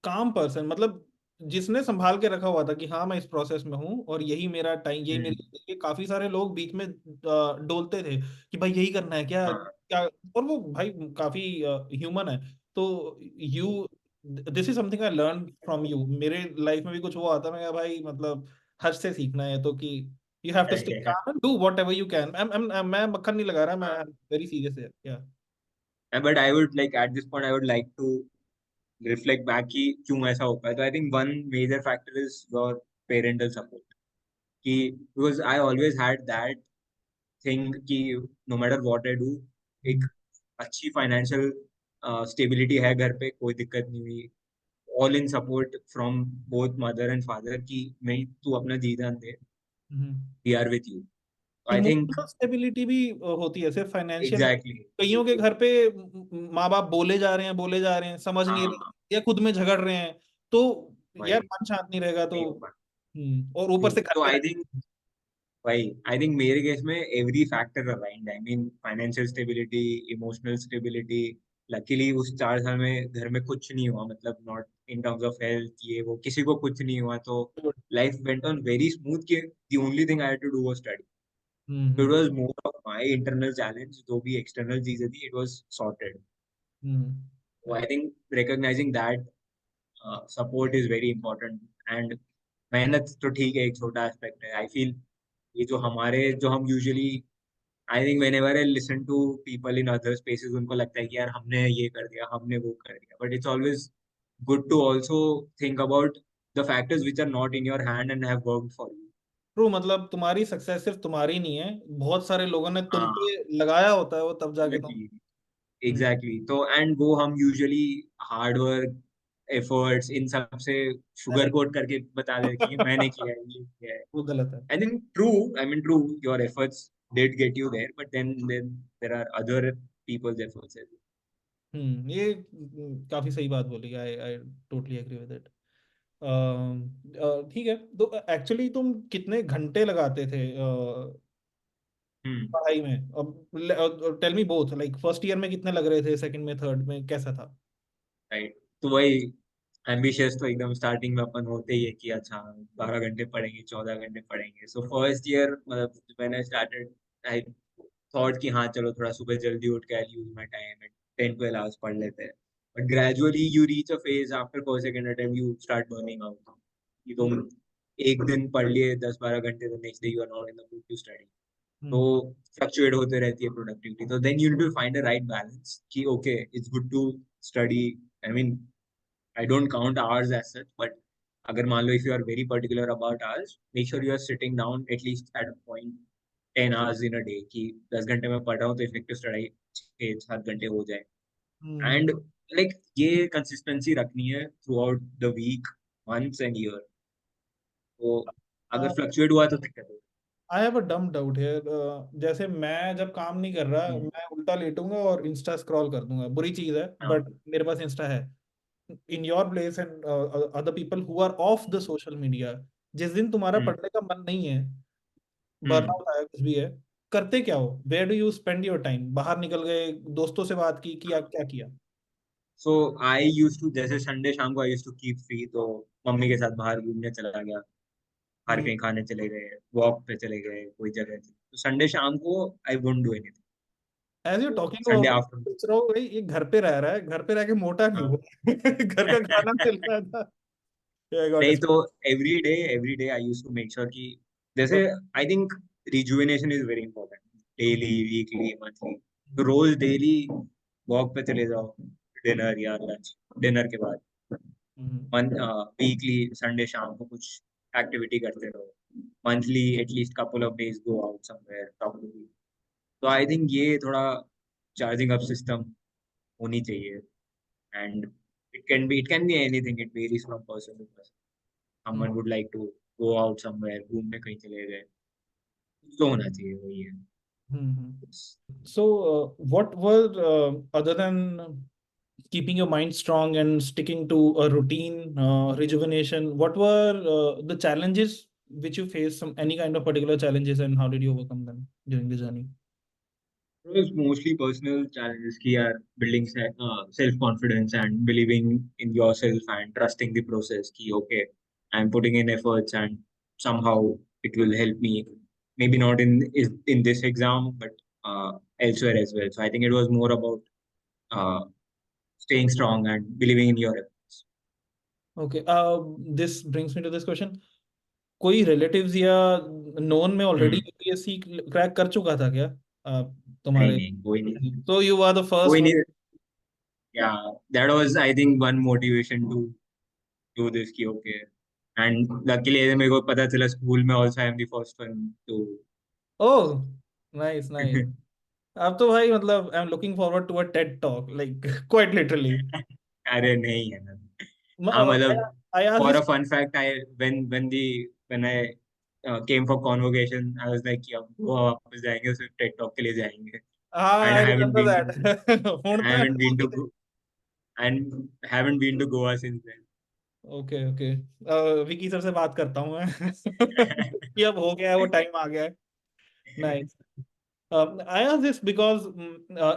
S1: काम पर्सन, मतलब जिसने संभाल के रखा हुआ था कि हाँ मैं इस प्रोसेस में हूँ और यही मेरा टाइम, यही
S2: हम्म,
S1: मेरी, ये काफी सारे लोग बीच में डोलते थे कि भाई यही करना है क्या
S2: हाँ।
S1: क्या। और वो भाई काफी ह्यूमन है। तो you, this is something I learn from you. मेरे लाइफ में भी कुछ हुआ था, मैं कहा भाई मतलब हर्ष से सीखना है तो कि you have to stay calm and do whatever you can. मैं मक्खन नहीं लगा रहा, मैं वेरी सीरियस है। Yeah
S2: but I would like at this point I would like to reflect back कि क्यों ऐसा हो पाया। तो I think one major factor is your parental support. कि because I always had that thing कि no matter what I do, एक अच्छी फाइनेंशियल स्टेबिलिटी है घर पे, कोई दिक्कत नहीं हुई। All in support from both mother and father कि नहीं तू अपना जी जान दे, we are with you. I think
S1: emotional stability भी होती है, सिर्फ फाइनेंशियल।
S2: एग्जैक्टली
S1: कईयों के
S2: बिल्कुल।
S1: घर पे माँ बाप बोले जा रहे हैं, बोले जा रहे हैं, समझ नहीं
S2: हाँ
S1: रहे या खुद में झगड़ रहे हैं। तो यार
S2: वही
S1: मन शांत नहीं रहेगा तो।
S2: नहीं हो पाता।
S1: और ऊपर से
S2: तो
S1: करते
S2: आई
S1: रहे।
S2: थिंक वही आई थिंक मेरे केस में every factor aligned, I mean financial stability, emotional stability. Luckily उस 4 साल में घर में कुछ नहीं हुआ, मतलब not in terms of health, ये वो किसी को कुछ नहीं हुआ, तो life went on very smooth के the only thing I had to do was study. So it
S1: hmm
S2: was more of my internal challenge, जो भी external चीजें थी, it was sorted.
S1: Hmm
S2: So I think recognizing that support is very important. And मेहनत तो ठीक है, एक छोटा एस्पेक्ट है, आई फील। ये जो हम usually, I think whenever I listen to people in other spaces, उनको लगता है कि यार हमने ये कर दिया, हमने वो कर दिया, but it's always good to also think about the factors which are not in your hand and have worked for you.
S1: True, मतलब तुम्हारी सक्सेस सिर्फ तुम्हारी नहीं है, बहुत सारे लोगों ने तुम
S2: हाँ,
S1: पे लगाया होता है वो, तब जाके तुम।
S2: एग्जैक्टली
S1: हम्म,
S2: एग्जैक्टली। तो एंड वो हम यूजुअली हार्ड वर्क, एफर्ट्स, इन सब से शुगर कोट करके बता देते कि मैंने किया है, ये किया है।
S1: वो गलत है।
S2: I think true. I mean, true. Your efforts did get you there, but then there are other people's efforts as well.
S1: ये काफी सही बात बोली, I I totally agree with it. ठीक है, तो एक्चुअली तुम कितने घंटे लगाते थे
S2: Hmm.
S1: पढ़ाई में? अब tell me both, like first year में कितने लग रहे थे, सेकंड में, थर्ड में कैसा था?
S2: Right. तो वही एम्बिशियस तो एकदम स्टार्टिंग में अपन होते ही है कि अच्छा 12 घंटे पढ़ेंगे, 14 घंटे पढ़ेंगे। सो फर्स्ट ईयर मतलब when I started, I thought कि हाँ चलो थोड़ा सुबह जल्दी उठ के I use my time and 10-12 hours पढ़ लेते हैं। But gradually you reach a phase after first second attempt, you start burning out कि तुम एक दिन पढ़ लिए 10-12 घंटे, तो next day you are not in the mood to study. तो
S1: हम्म
S2: फ्लक्चुएट होते रहती है प्रोडक्टिविटी। तो then you need to find a right balance कि okay it's good to study. I mean I don't count hours as such, but अगर मान लो if you are very particular about hours, make sure you are sitting down at least at a point 10 hours in a day कि 10 घंटे में पढ़ रहा हूँ तो effective study 6-7 घंटे हो जाए।
S1: हम्म।
S2: एंड लाइक ये कंसिस्टेंसी रखनी है throughout the week, months and year. तो अगर फ्लक्चुएट हुआ तो दिक्कत हो।
S1: आई हैव अ डम डाउट हियर। जैसे मैं जब काम नहीं कर रहा,
S2: हम्म,
S1: मैं उल्टा लेटूंगा और इंस्टा स्क्रॉल कर दूंगा, बुरी चीज है
S2: हाँ,
S1: बट मेरे पास इंस्टा है। In your place and other people who are of the social media, जिस दिन तुम्हारा
S2: हम्म,
S1: पढ़ने का मन नहीं है,
S2: हम्म।
S1: बर्नआउट आया, कुछ भी है, करते क्या हो? Where do you spend your time? बाहर निकल गए, दोस्तों से बात की, किया क्या किया?
S2: सो आई यूज टू, जैसे संडे शाम को आई यूज टू कीप फ्री, तो मम्मी के साथ बाहर घूमने चला गया, बाहर
S1: हम्म।
S2: कहीं खाने चले गए, वॉक पे चले गए, कोई जगह थी तो संडे शाम को I won't do anything.
S1: As you
S2: तो
S1: टॉकिंग
S2: संडे
S1: अबाउट,
S2: आफ्टरनून,
S1: सोच रहा हूँ भाई, ये घर पे रह रहा है, घर पे रह के मोटा नहीं
S2: हाँ।
S1: हुआ। घर का खाना मिल रहा था। आई गॉट
S2: नहीं
S1: इट।
S2: तो every day I use to make sure कि जैसे I think rejuvenation is very important, daily, weekly, monthly. तो रोज डेली वॉक पे चले जाओ, डिनर या लंच, डिनर के बाद। मन वीकली संडे शाम को कुछ एक्टिविटी करते रहो। Monthly at least couple of days go out somewhere, talk to people. तो आई थिंक ये थोड़ा चार्जिंग अप सिस्टम होनी चाहिए। And it can be anything, it varies from person to person. Someone would like to go out somewhere, घूमने कहीं चले गए, कुछ तो होना चाहिए, वही है।
S1: So, what were, other than keeping your mind strong and sticking to a routine, rejuvenation, what were the challenges which you faced? Some any kind of particular challenges, and how did you overcome them during the journey?
S2: It was mostly personal challenges कि यार building self confidence and believing in yourself and trusting the process कि okay, I'm putting in efforts and somehow it will help me, maybe not in this exam but elsewhere as well. So I think it was more about uh, staying strong and believing in your efforts.
S1: Okay, this brings me to this question. कोई relatives या known में already
S2: हम्म।
S1: UPSC crack कर चुका था क्या?
S2: नहीं
S1: तुम्हारे,
S2: नहीं, कोई नहीं,
S1: तो यू आर द फर्स्ट
S2: कोई
S1: वन?
S2: नहीं। Yeah, that was I think one motivation to do this ki okay. And luckily मेरे को पता चला स्कूल में also I am the first one to
S1: oh, nice nice. अब तो भाई मतलब I am looking forward to a TED talk, like quite literally.
S2: अरे नहीं है ना। हाँ मतलब
S1: I asked
S2: for
S1: this.
S2: a fun fact, I when I came for convocation I was like कि अब गोवा वापस जाएंगे, सिर्फ टेक टॉक के लिए जाएंगे।
S1: हाँ,
S2: and
S1: I
S2: I haven't
S1: remember
S2: been to
S1: that. हुण
S2: I
S1: तो
S2: haven't been to
S1: ऐसे
S2: and haven't been to Goa since then.
S1: Okay okay. Vicky sir से बात करता हूँ मैं कि अब हो गया है, वो टाइम आ गया है। Nice. I ask this because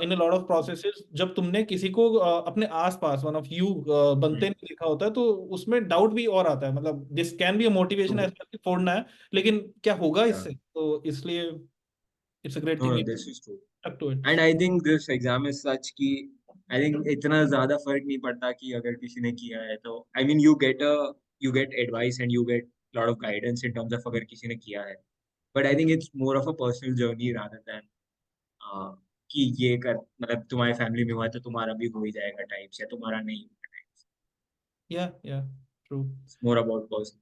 S1: in a lot of processes जब तुमने किसी को अपने आसपास वन ऑफ यू बनते नहीं देखा होता है, तो उसमें डाउट भी और आता है। मतलब this can be a motivation
S2: True.
S1: As well कि फोड़ना है, लेकिन क्या होगा
S2: Yeah.
S1: इससे? तो इसलिए it's a great
S2: No,
S1: thing
S2: no,
S1: you
S2: this is true.
S1: Stuck to it.
S2: And I think this exam is such कि I think इतना ज्यादा फर्क नहीं पड़ता कि अगर किसी ने किया है तो I mean you get advice and you get lot of guidance in terms of अगर किसी ने किया है, but I think it's more of a personal journey rather than कि ये कर मतलब तुम्हारे फैमिली में हुआ है तो तुम्हारा भी हो ही जाएगा टाइप्स या तुम्हारा नहीं होगा टाइप्स.
S1: या true.
S2: It's more about personal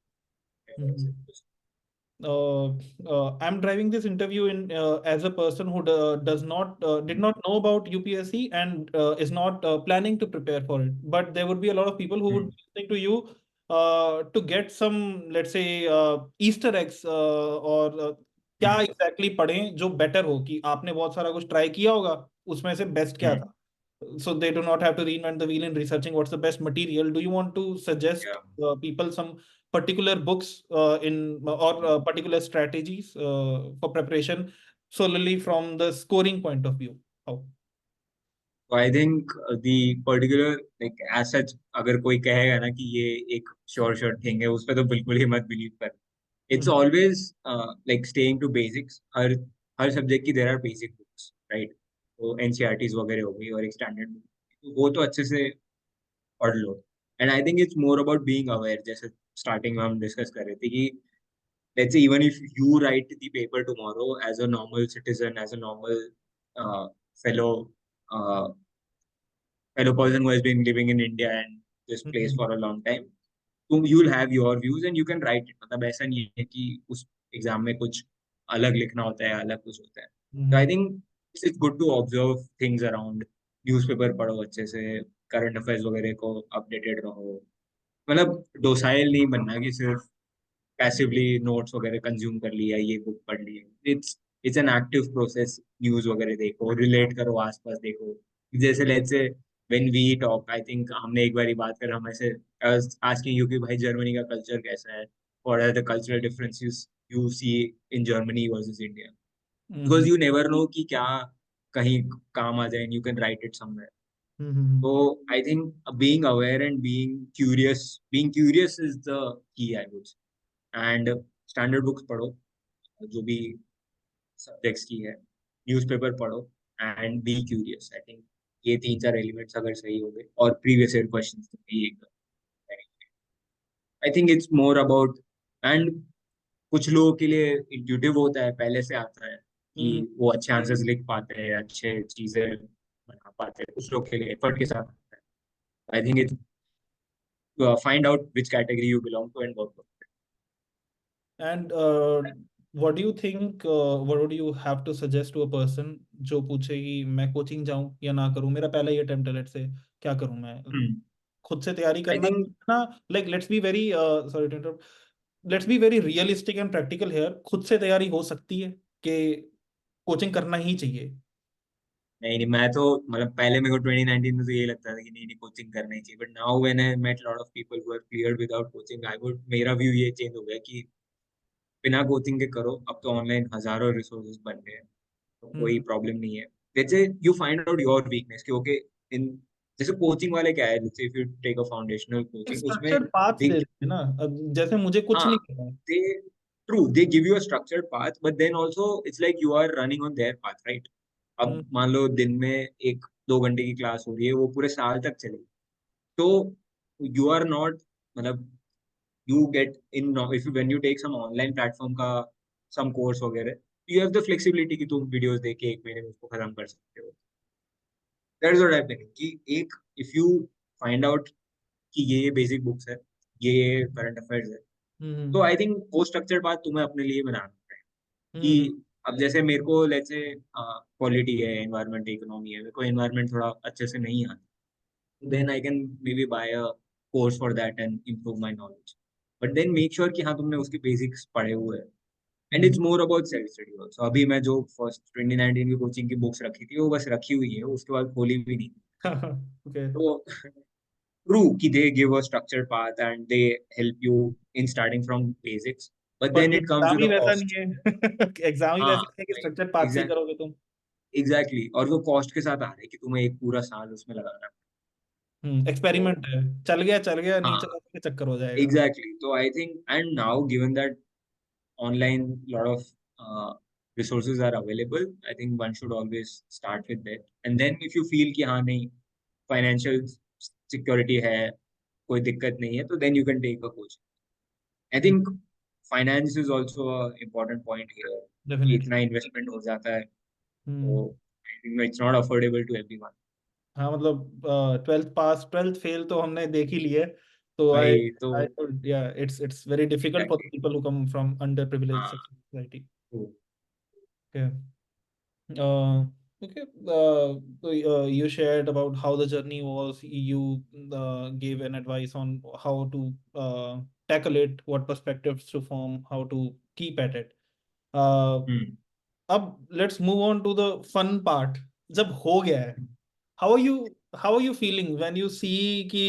S2: advice.
S1: I'm driving this interview in as a person who does not did
S2: Hmm.
S1: not know about UPSC and is not planning to prepare for it. But there would be a lot of people who would
S2: Hmm.
S1: be listening to you to get some, let's say, Easter eggs or क्या
S2: Hmm.
S1: exactly पढ़ें जो better हो, कि आपने बहुत सारा कुछ try किया होगा, उसमें से best क्या
S2: Hmm.
S1: था, so they do not have to reinvent the wheel in researching what's the best material. Do you want to suggest
S2: Yeah.
S1: people some particular books in or particular strategies for preparation solely from the scoring point of view? How?
S2: तो I think the particular like as such अगर कोई कहेगा ना कि ये एक sure sure thing है उस पर तो बिल्कुल ही मत बिलीव कर. It's
S1: Mm-hmm.
S2: Always like staying to basics. हर हर सब्जेक्ट की there are basic books right. तो एनसीईआरटीज वगैरह हो गई और एक स्टैंडर्ड बुक, तो वो तो अच्छे से पढ़ लो. And I think it's more about being aware. जैसे स्टार्टिंग में हम डिस्कस कर रहे थे कि let's say even if you write the paper tomorrow as a normal citizen, as a normal uh, fellow uh, fellow person who has been living in India and this place
S1: Mm-hmm.
S2: for a long time, तो you will have your views and you can write it. मतलब ऐसा नहीं है कि उस exam में कुछ अलग लिखना होता है, अलग कुछ होता है. तो I
S1: Mm-hmm.
S2: Think it's good to observe things around. Newspaper पढ़ो अच्छे से, करंट अफेयर्स वगैरह को अपडेटेड रहो. मतलब डोसाइल नहीं बनना कि सिर्फ पैसिवली नोट्स वगैरह कंज्यूम कर लिया, ये बुक पढ़ ली. It's an active process. News वगैरह देखो, रिलेट करो, आसपास देखो. जैसे let's say when we talk, I think हमने एक बार ही बात कर, हम ऐसे आस्किंग यू कि भाई जर्मनी का कल्चर कैसा है, what are the cultural differences you see in Germany versus India. Because
S1: Mm-hmm.
S2: You never know कि क्या कहीं काम आ जाए. You can write it somewhere.
S1: Mm-hmm.
S2: तो I think being aware and being curious is the key I would. And standard books पढ़ो जो भी सब्जेक्ट्स की है. न्यूज़पेपर पढ़ो and be curious. I think ये तीन चार एलिमेंट्स अगर सही हो गए और प्रीवियस ईयर क्वेश्चंस तो ये एकदम. आई think it's more about. And कुछ लोगों के लिए इंट्यूटिव होता है, पहले से आता है कि
S1: Mm-hmm.
S2: वो अच्छे आंसर्स लिख पाते हैं, अच्छे चीजें बना पाते हैं. कुछ लोग के लिए एफर्ट के साथ आता है. I think it's find out which category you belong to and work.
S1: And what do you think? What would you have to suggest to a person जो पूछे कि मैं कोचिंग जाऊं या ना करूं? मेरा पहला ही अटेम्प्ट है, लेट्स से, क्या करूं मैं? खुद से तैयारी
S2: आई
S1: करना
S2: थिंक
S1: ना, like let's be very sorry to interrupt, let's be very realistic and practical here. खुद से तैयारी हो सकती है कि कोचिंग करना ही चाहिए?
S2: नहीं नहीं, मैं तो मतलब पहले मेरे को 2019 में तो यही लगता था कि नहीं नहीं कोचिंग करना ही चाहिए. But now when I met lot of people who have cleared without coaching, I would मेरा व्यू ये चेंज हो गया कि बिना कोचिंग के करो. अब तो ऑनलाइन हजारों रिसोर्सेज बन गए हैं, तो कोई
S1: हम्म।
S2: प्रॉब्लम नहीं है. जैसे you find out your weakness कि ओके इन जैसे कोचिंग वाले क्या है, जैसे if you take a foundational
S1: एक
S2: कोचिंग उसमें
S1: स्ट्रक्चर्ड पाथ
S2: दे
S1: दे देते हैं ना, अब जैसे मुझे कुछ
S2: हाँ
S1: नहीं पता।
S2: They true they give you a structured path, but then also it's like you are running on their path right. अब
S1: हम्म।
S2: मान लो दिन में एक दो घंटे की क्लास हो रही है, वो पूरे साल तक चलेगी. तो यू आर नॉट मतलब you get in if when you take some online platform का सम कोर्स वगैरह, यू हैव द फ्लेक्सिबिलिटी कि तुम वीडियोस देख के एक महीने में उसको खत्म कर सकते हो. दैट्स व्हाट आई थिंक कि एक इफ यू फाइंड आउट कि ये बेसिक बुक्स है, ये करंट अफेयर्स है, तो
S1: हम्म।
S2: आई थिंक वो स्ट्रक्चर्ड बात तुम्हें अपने लिए बनाना पड़ेगा.
S1: हम्म।
S2: कि अब जैसे मेरे को लेट्स से पॉलिटी है, एनवायरमेंट, इकोनॉमी है, मेरे को एनवायरमेंट थोड़ा अच्छे से नहीं आता.
S1: हम्म।
S2: then I can maybe buy a course for that and improve my knowledge. But then make sure कि हाँ तुमने उसके बेसिक्स पढ़े हुए हैं. And
S1: hmm.
S2: It's more about self study also. अभी मैं जो फर्स्ट 2019 की कोचिंग की बुक्स रखी थी वो बस रखी हुई है, उसके बाद खोली भी नहीं.
S1: ओके।
S2: तो true कि they give a structured path and they help you in starting from basics, but
S1: पर
S2: then it comes
S1: exam
S2: with
S1: he
S2: a
S1: वैसा
S2: cost.
S1: नहीं है। एग्जाम ही
S2: हाँ
S1: वैसा नहीं है कि
S2: भाई,
S1: स्ट्रक्चर पाथ से ही
S2: एग्जैक्ट
S1: करोगे तुम।
S2: एग्जैक्टली, और वो कॉस्ट के साथ आ रहा है कि तुम्हें एक पूरा साल उसमें लगाना है। तो
S1: एक्सपेरिमेंट है, चल गया नहीं
S2: हाँ
S1: चला तो फिर चक्कर हो जाएगा।
S2: एग्जैक्टली, तो I think and now given that online lot of resources are available, I think one should always start with that, and then if you feel कि हाँ नहीं financial security है, कोई दिक्कत नहीं है, तो then you can take a coach. I think finance is also a important point here, कि
S1: डेफिनेटली।
S2: इतना investment हो जाता है,
S1: हम्म।
S2: तो I think it's not affordable to everyone.
S1: हाँ मतलब ट्वेल्थ पास ट्वेल्थ फेल तो हमने देख ही लिए। तो आई
S2: भाई तो
S1: आई या it's very difficult for the
S2: exactly,
S1: people who come from under privileged
S2: हाँ
S1: सोसाइटी।
S2: तो
S1: Uh, okay. So you shared about how the journey was. You gave an advice on how to tackle it, what perspectives to form, how to keep at it. Uh,
S2: हम्म
S1: अब let's move on to the fun part. जब हो गया है, how are you feeling when you see कि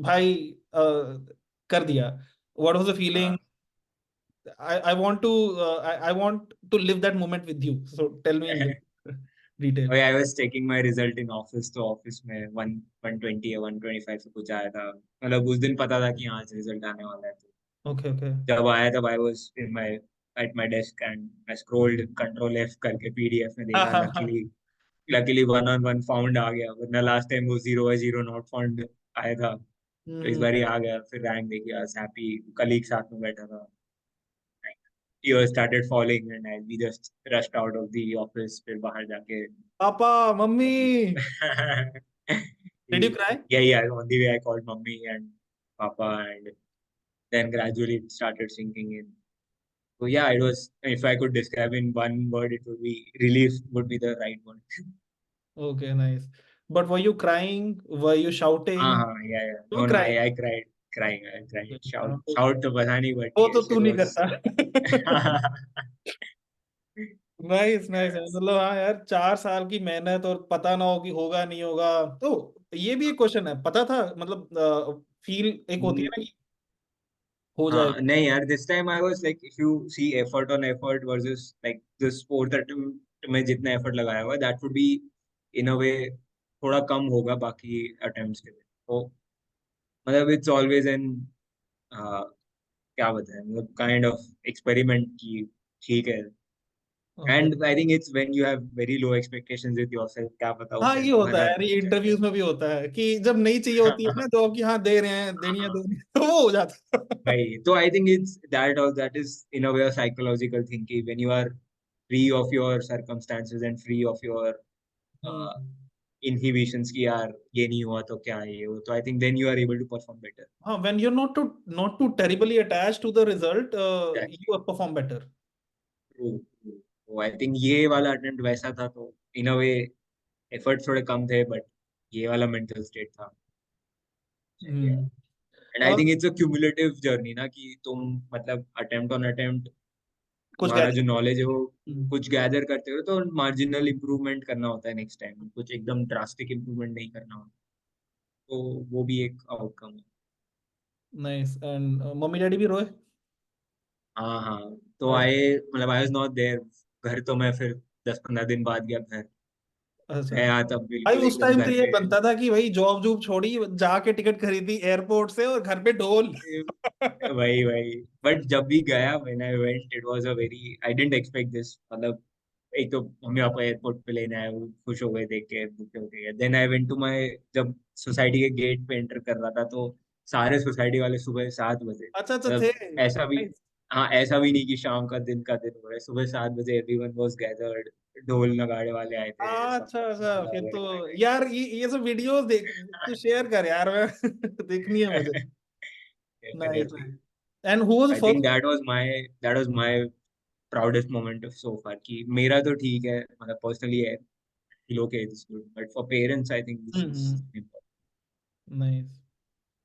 S1: भाई कर दिया? What was the feeling?
S2: हाँ
S1: I want to I want to live that moment with you. So tell me in detail.
S2: I was taking my result in office, तो office में 120 या 125 से कुछ आया था, मतलब उस दिन पता था कि हाँ रिजल्ट आने वाला है, तो
S1: Okay, okay.
S2: जब आया तब I was in my at my desk and I scrolled control F करके पीडीएफ में
S1: हाँ
S2: देखा,
S1: हाँ हाँ।
S2: Luckily one on one found आ गया, वरना लास्ट टाइम वो 0/0 नॉट फाउंड आया था, तो इस
S1: हम्म।
S2: बार ही आ गया, फिर रैंक देखी, आई वाज हैप्पी, कलीग साथ में बैठा था, tears started falling and I we just rushed out of the office, फिर बाहर जाके
S1: papa mummy, did you cry?
S2: yeah, yeah, on the way I called mummy and papa, and then gradually it started sinking in. So yeah, it was, if I could describe in one word, it would be relief would be the right one.
S1: Okay, nice. But were you crying? Were you shouting?
S2: हाँ, yeah, yeah.
S1: You
S2: No,
S1: were
S2: no,
S1: crying.
S2: I cried, I cried. Shout,
S1: हाँ,
S2: shout तो पता नहीं, but
S1: वो तो
S2: yes,
S1: तू
S2: it
S1: नहीं
S2: was.
S1: करता। नाइस नाइस, मतलब हाँ यार, 4 साल की मेहनत और पता ना हो कि होगा नहीं होगा। तो ये भी एक क्वेश्चन है, पता था मतलब फील एक होती है ना कि हो
S2: हाँ
S1: जाएगा।
S2: नहीं यार, this time I was like, if you see effort on effort versus like this fourth attempt में जितना effort लगाया हुआ, that would be in a way थोड़ा कम होगा बाकी attempts के लिए, तो मतलब it's always an क्या बताएं, मतलब kind of experiment की, ठीक है,
S1: okay.
S2: and I think it's when you have very low expectations with yourself, क्या पता हो
S1: हाँ
S2: जाए,
S1: ये होता है
S2: तुम्हारा
S1: यार, ये
S2: चल
S1: इंटरव्यूज में भी होता है कि जब नहीं चाहिए होती है
S2: जाए।
S1: ना जॉब की, हाँ दे रहे हैं, देनी है देनी है, तो वो हो जाता है।
S2: भाई तो आई थिंक इट्स दैट, और that is in a way a psychological thing कि when you are free of your circumstances and free of your uh,
S1: hmm.
S2: inhibitions कि यार ये नहीं हुआ तो क्या है, ये हो, तो I think then you are able to perform better.
S1: हाँ, when you're not too terribly attached to the result,
S2: Exactly.
S1: you perform better.
S2: True, true. तो आई थिंक ये वाला अटेम्प्ट वैसा था, तो इन अ वे एफर्ट थोड़े कम थे, बट ये वाला मेंटल स्टेट था, सही है.
S1: Hmm.
S2: And I think it's a cumulative journey ना, कि तुम मतलब अटेम्प्ट ऑन अटेम्प्ट
S1: कुछ
S2: तुम्हारा जो
S1: गैजेट।
S2: नॉलेज है वो
S1: हम्म।
S2: कुछ गैदर करते हो, तो मार्जिनल इम्प्रूवमेंट करना होता है नेक्स्ट टाइम, कुछ एकदम ड्रास्टिक इम्प्रूवमेंट नहीं करना होता, तो वो भी एक आउटकम है.
S1: नाइस। एंड मम्मी डैडी भी रोए?
S2: हाँ हाँ, तो
S1: अच्छा।
S2: आए, मतलब आई वाज नॉट देयर, घर तो मैं फिर 10-15 दिन बाद गया घर,
S1: अच्छा।
S2: गया तब
S1: भाई
S2: बिल्कुल
S1: उस
S2: एकदम
S1: टाइम तो
S2: घर
S1: ये
S2: पे.
S1: बनता था कि भाई जॉब जॉब छोड़ी, जाके टिकट खरीदी एयरपोर्ट से और घर पे ढोल।
S2: वही वही, बट जब भी गया, when I went, it was a very, I didn't expect this, मतलब एक तो मम्मी पापा एयरपोर्ट पे लेने आए, वो खुश हो गए देख के, दुखी हो गए, then I went to my, जब सोसाइटी के गेट पे एंटर कर रहा था, तो सारे सोसाइटी वाले सुबह 7 बजे,
S1: अच्छा अच्छा थे।
S2: मतलब ऐसा भी,
S1: Nice.
S2: हाँ ऐसा भी नहीं कि शाम का दिन हो रहा है, सुबह 7 बजे एवरीवन वाज गैदर्ड, ढोल नगाड़े वाले आए थे, सब
S1: अच्छा अच्छा,
S2: माला
S1: फिर
S2: वगैरह
S1: तो
S2: लगाए
S1: यार ये सब वीडियोस देख, तू शेयर कर यार, मैं देखनी है मुझे।
S2: गए.
S1: Nice
S2: definitely.
S1: Nice. And who was the
S2: I think
S1: first?
S2: That was my proudest moment of so far, कि मेरा तो ठीक है, मतलब पर्सनली है, feel okay, this is good. But for parents, I think this is important.
S1: Nice.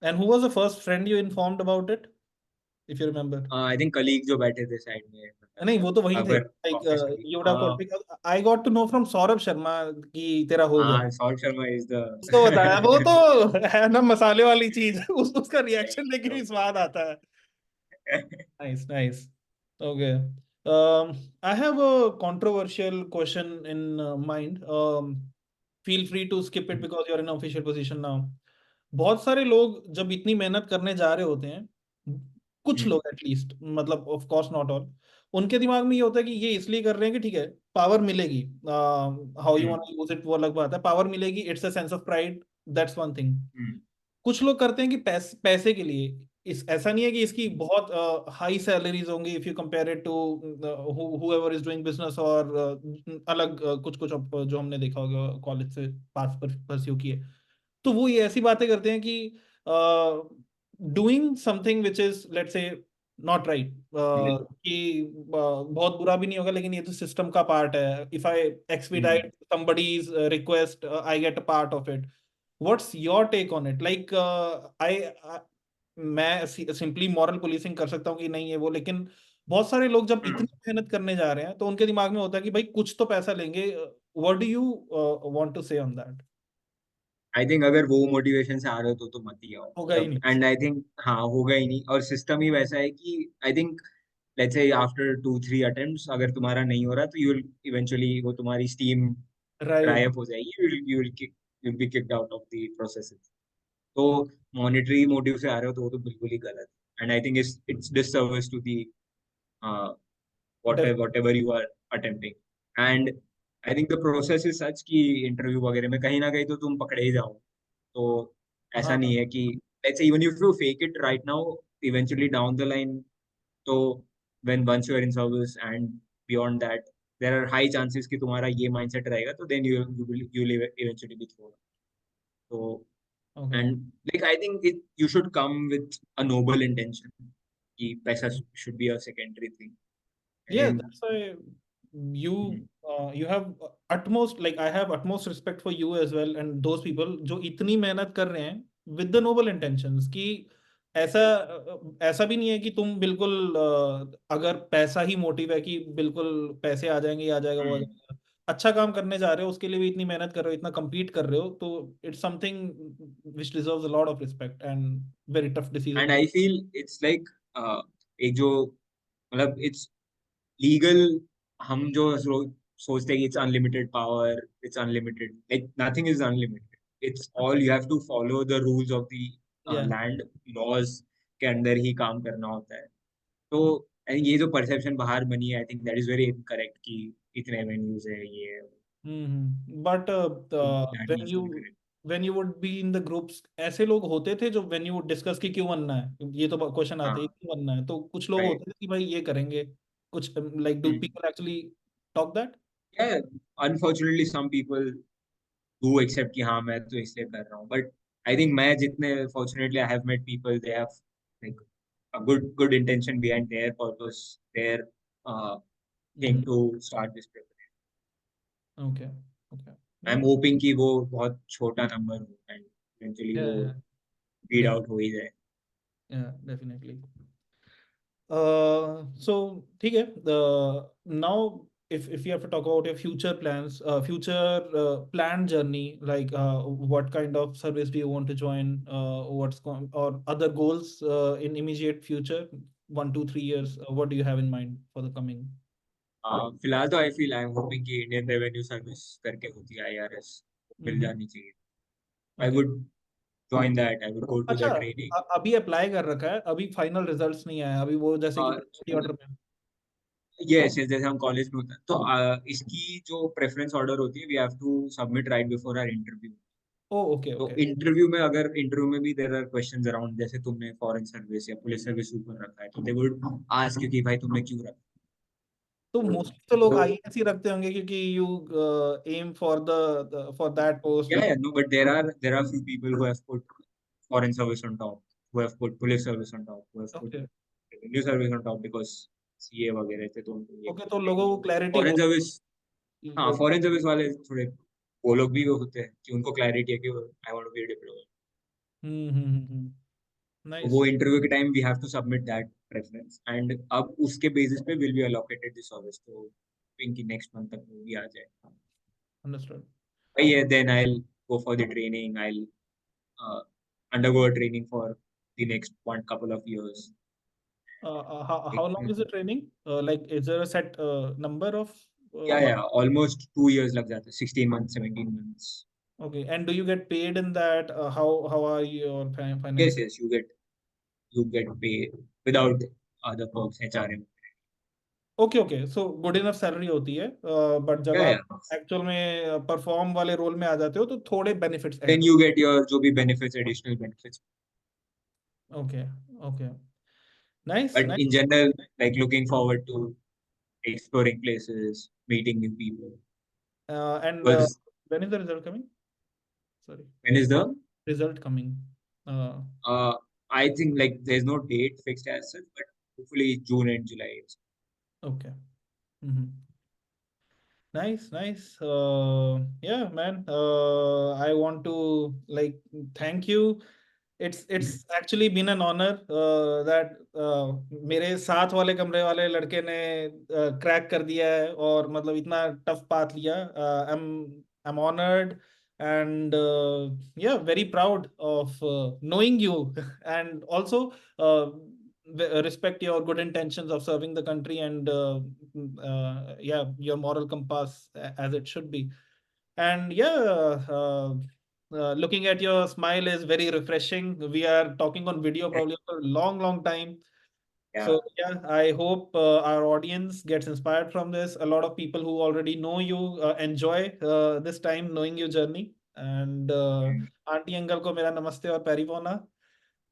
S1: And who was the first friend you informed about it? if you remember.
S2: I think colleague जो बैठे थे side में
S1: नहीं, वो तो वही थे,
S2: अगर
S1: like
S2: office colleague,
S1: you would have
S2: हाँ
S1: got, because I got to know from Saurabh Sharma कि तेरा हो गया।
S2: हाँ, सौरभ शर्मा इज
S1: उसको बताया, वो
S2: द
S1: तो है ना मसाले वाली चीज। उसका रिएक्शन देख के भी स्वाद आता है। Nice, nice. Okay. I have a controversial question in mind. Feel free to skip it because you're in an official position now. बहुत सारे लोग जब इतनी मेहनत करने जा रहे होते हैं, कुछ लोग एटलीस्ट, मतलब ऑफ कोर्स नॉट ऑल, उनके दिमाग में ये होता है कि ये इसलिए कर रहे हैं कि ठीक है, पावर मिलेगी, how you want to use it वो अलग बात है, पावर मिलेगी, it's a sense of pride, that's one thing. कुछ लोग करते हैं कि पैसे के लिए। इस ऐसा नहीं है कि इसकी बहुत हाई सैलरीज होंगी if you compare it to whoever is doing business, और अलग कुछ कुछ जो हमने देखा होगा कॉलेज से पास पर परस्यू किए। तो वो ये ऐसी बातें करते हैं कि doing something which is let's say not right, कि बहुत बुरा भी नहीं होगा लेकिन ये तो सिस्टम का पार्ट है, if I expedite somebody's request, I get a part of it. What's your take on it? Like, मैं सिंपली मॉरल पुलिसिंग कर सकता हूँ कि नहीं है वो, लेकिन बहुत सारे लोग जब इतनी मेहनत करने जा रहे हैं तो उनके दिमाग में होता है कि भाई कुछ तो पैसा लेंगे। What do you want to say on that?
S2: I think अगर वो मोटिवेशन से आ रहे हो तो मत ही आओ,
S1: होगा ही
S2: मतलब,
S1: नहीं।
S2: एंड आई थिंक हाँ होगा ही नहीं, और सिस्टम ही वैसा है कि I think let's say after 2-3 attempts अगर तुम्हारा नहीं हो रहा तो यू विल इवेंचुअली, वो तुम्हारी स्टीम
S1: ड्राई
S2: ड्राई
S1: होगा।
S2: अप हो जाएगी, you will be kicked out of the process. तो मॉनेटरी मोटिव से आ रहे हो तो वो तो बिल्कुल ही गलत है, and I think it's disservice to the whatever you are attempting. And I think the process is such कि इंटरव्यू वगैरह में कहीं ना कहीं तो तुम पकड़े ही जाओ। तो ऐसा
S1: हाँ।
S2: नहीं है कि let's say even if you fake it right now, eventually down the line, तो when once you are in service and beyond that, there are high chances कि तुम्हारा ये mindset रहेगा, तो then you will eventually be thrown. So,
S1: okay.
S2: and like I think you should come with a noble intention कि पैसा should be a secondary thing. I
S1: Yeah,
S2: think.
S1: that's why you
S2: Mhm.
S1: you have utmost, like I have utmost respect for you as well and those people जो इतनी मेहनत कर रहे हैं with the noble intentions, कि ऐसा ऐसा भी नहीं है कि तुम बिल्कुल अगर पैसा ही मोटिव है कि बिल्कुल पैसे आ जाएंगे, ये आ जाएगा, वो आ
S2: Hmm.
S1: जाएगा, अच्छा काम करने जा रहे हो उसके लिए भी इतनी मेहनत कर रहे हो, इतना compete कर रहे हो, तो it's something which deserves a lot of respect and very tough decision
S2: And
S1: to.
S2: I feel it's like एक जो, मतलब it's legal, हम जो सोचते हैं कि it's unlimited power, it's unlimited, like nothing is unlimited. It's all you have to follow the rules of the
S1: Yeah.
S2: land laws के अंदर ही काम करना होता है। तो I think ये जो perception बाहर बनी है, I think that is very incorrect कि इतने avenues है ये है,
S1: hmm. But
S2: that
S1: when
S2: needs
S1: you
S2: to be correct.
S1: When you would be in the groups, ऐसे लोग होते थे जो व्हेन यू वुड डिस्कस कि क्यों बनना है, ये तो क्वेश्चन आते हैं
S2: हाँ,
S1: क्यों बनना है, तो कुछ लोग
S2: right.
S1: होते थे कि भाई ये करेंगे, कुछ like do
S2: Hmm.
S1: People actually talk that?
S2: Yeah, unfortunately some people do accept कि हाँ मैं तो इसलिए कर रहा हूँ, बट आई थिंक मैं जितने fortunately I have met people, they have like a good intention behind their purpose, their thing to start this preparation.
S1: Okay. Okay.
S2: I am hoping कि वो बहुत छोटा नंबर हो एंड इवेंचुअली वो weed out हो ही जाए।
S1: डेफिनेटली। So, ठीक है. Now, if you have to talk about your future plans, future planned journey, like what kind of service do you want to join, or other goals in immediate future, 1, 2, 3 years, what do you have in mind for the coming?
S2: फिलहाल तो I am hoping कि Indian revenue service करके होती है IRS, मिल
S1: hmm.
S2: जानी चाहिए। I
S1: okay.
S2: Would join that, I would go to
S1: अच्छा,
S2: द ट्रेनिंग।
S1: अभी अप्लाई कर रखा है, अभी फाइनल रिजल्ट्स नहीं आया अभी, वो जैसे कि प्रायोरिटी ऑर्डर में?
S2: यस, जैसे हम कॉलेज में होता है तो इसकी जो प्रेफरेंस ऑर्डर होती है, we have to submit right before our interview.
S1: Oh, okay
S2: तो
S1: ओके।
S2: इंटरव्यू में, अगर इंटरव्यू में भी देयर आर क्वेश्चंस अराउंड, जैसे तुमने फॉरेन सर्विस या पुलिस सर्विस ऊपर रखा है, तो दे वुड आस्क कि भाई तुमने क्यों रखा।
S1: तो मोस्टली तो लोग
S2: तो
S1: आईएएस ही रखते होंगे क्योंकि you am for the for that post
S2: yeah,
S1: which.
S2: yeah, no, but there are few people who have put foreign service on top, who have put police service on top, who have put
S1: okay.
S2: revenue service on top because CA वगैरह थे, तो उनको ये
S1: okay, तो
S2: बोलते हैं
S1: लोगों
S2: कि
S1: को क्लैरिटी
S2: फॉरेन
S1: हो।
S2: सर्विस, हाँ फॉरेन सर्विस वाले थोड़े, वो लोग भी वो होते हैं कि उनको क्लैरिटी है कि I want to be diploma.
S1: Hmm.
S2: तो
S1: नाइस।
S2: वो इंटरव्यू के time we have to submit that preference. And अब उसके basis पे will be allocated the service. तो इनकी next month तक वो भी आ जाए.
S1: Understood.
S2: But yeah, then I'll go for the training. I'll uh, undergo a training for the next one couple of years.
S1: How long is the training? Like, is there a set number of
S2: Yeah,
S1: months?
S2: yeah, almost 2 years लग जाता है, 16 months, 17 months.
S1: Okay, and do you get paid in that? How are your
S2: Yes,
S1: finances?
S2: yes, you get paid without other perks, HRM.
S1: Okay okay, so good enough salary होती है, but जब
S2: Yeah,
S1: आप
S2: yeah.
S1: Actual में perform वाले role में आ जाते हो तो थोड़े benefits
S2: Then
S1: add
S2: you get your जो भी benefits, additional benefits.
S1: हो. Okay okay, nice
S2: But in
S1: nice.
S2: general, like looking forward to exploring places, meeting new people.
S1: And
S2: Because
S1: when is the result coming? Sorry,
S2: when is the
S1: result coming?
S2: uh, I think like there's no date fixed as such, but hopefully June and July.
S1: Okay. Nice, nice. Yeah, man. I want to like thank you. It's actually been an honor that मेरे साथ वाले कमरे वाले लड़के ने crack कर दिया है और मतलब इतना टफ पाथ लिया. I'm honored and yeah, very proud of knowing you and also respect your good intentions of serving the country and yeah, your moral compass as it should be. And yeah, looking at your smile is very refreshing. We are talking on video probably for a long, long time.
S2: Yeah,
S1: So yeah, I hope our audience gets inspired from this. A lot of people who already know you enjoy this time knowing your journey. And auntie uncle ko mera namaste aur parivona.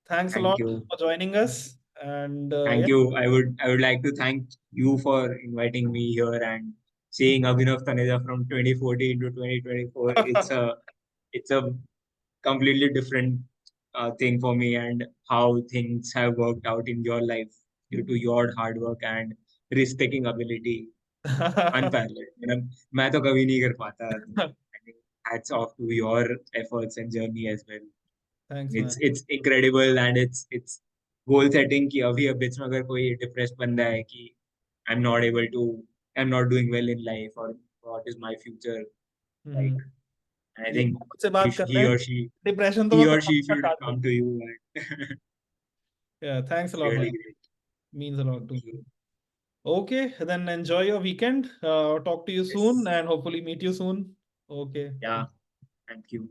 S1: Thanks a
S2: thank
S1: lot
S2: you.
S1: for joining us. And
S2: Thank
S1: yeah.
S2: you. I would like to thank you for inviting me here and seeing Abhinav Taneja from 2014 to 2024. It's a completely different thing for me, and how things have worked out in your life due to your hard work and risk taking ability, unparalleled. मैं तो कभी नहीं कर पाता. I mean, hats off to your efforts and journey as well.
S1: Thanks, man.
S2: It's incredible, and it's goal setting कि अभी बीच में अगर कोई डिप्रेस बंदा है कि I'm not able to, I'm not doing well in life, or what is my future
S1: hmm.
S2: like. I
S1: ये
S2: think
S1: मुझसे बात कर
S2: he
S1: रहे हैं.
S2: or she
S1: डिप्रेशन तो
S2: he
S1: मैं
S2: or she
S1: पहले
S2: should
S1: स्टार्ट कर
S2: come
S1: दूँ.
S2: to you, and
S1: Yeah, thanks a
S2: it's
S1: lot,
S2: really
S1: man.
S2: great.
S1: Means a lot
S2: Thank
S1: too.
S2: you.
S1: Okay, then enjoy your weekend. Talk to you soon
S2: Yes.
S1: and hopefully meet you soon. Okay.
S2: Yeah. Thank you.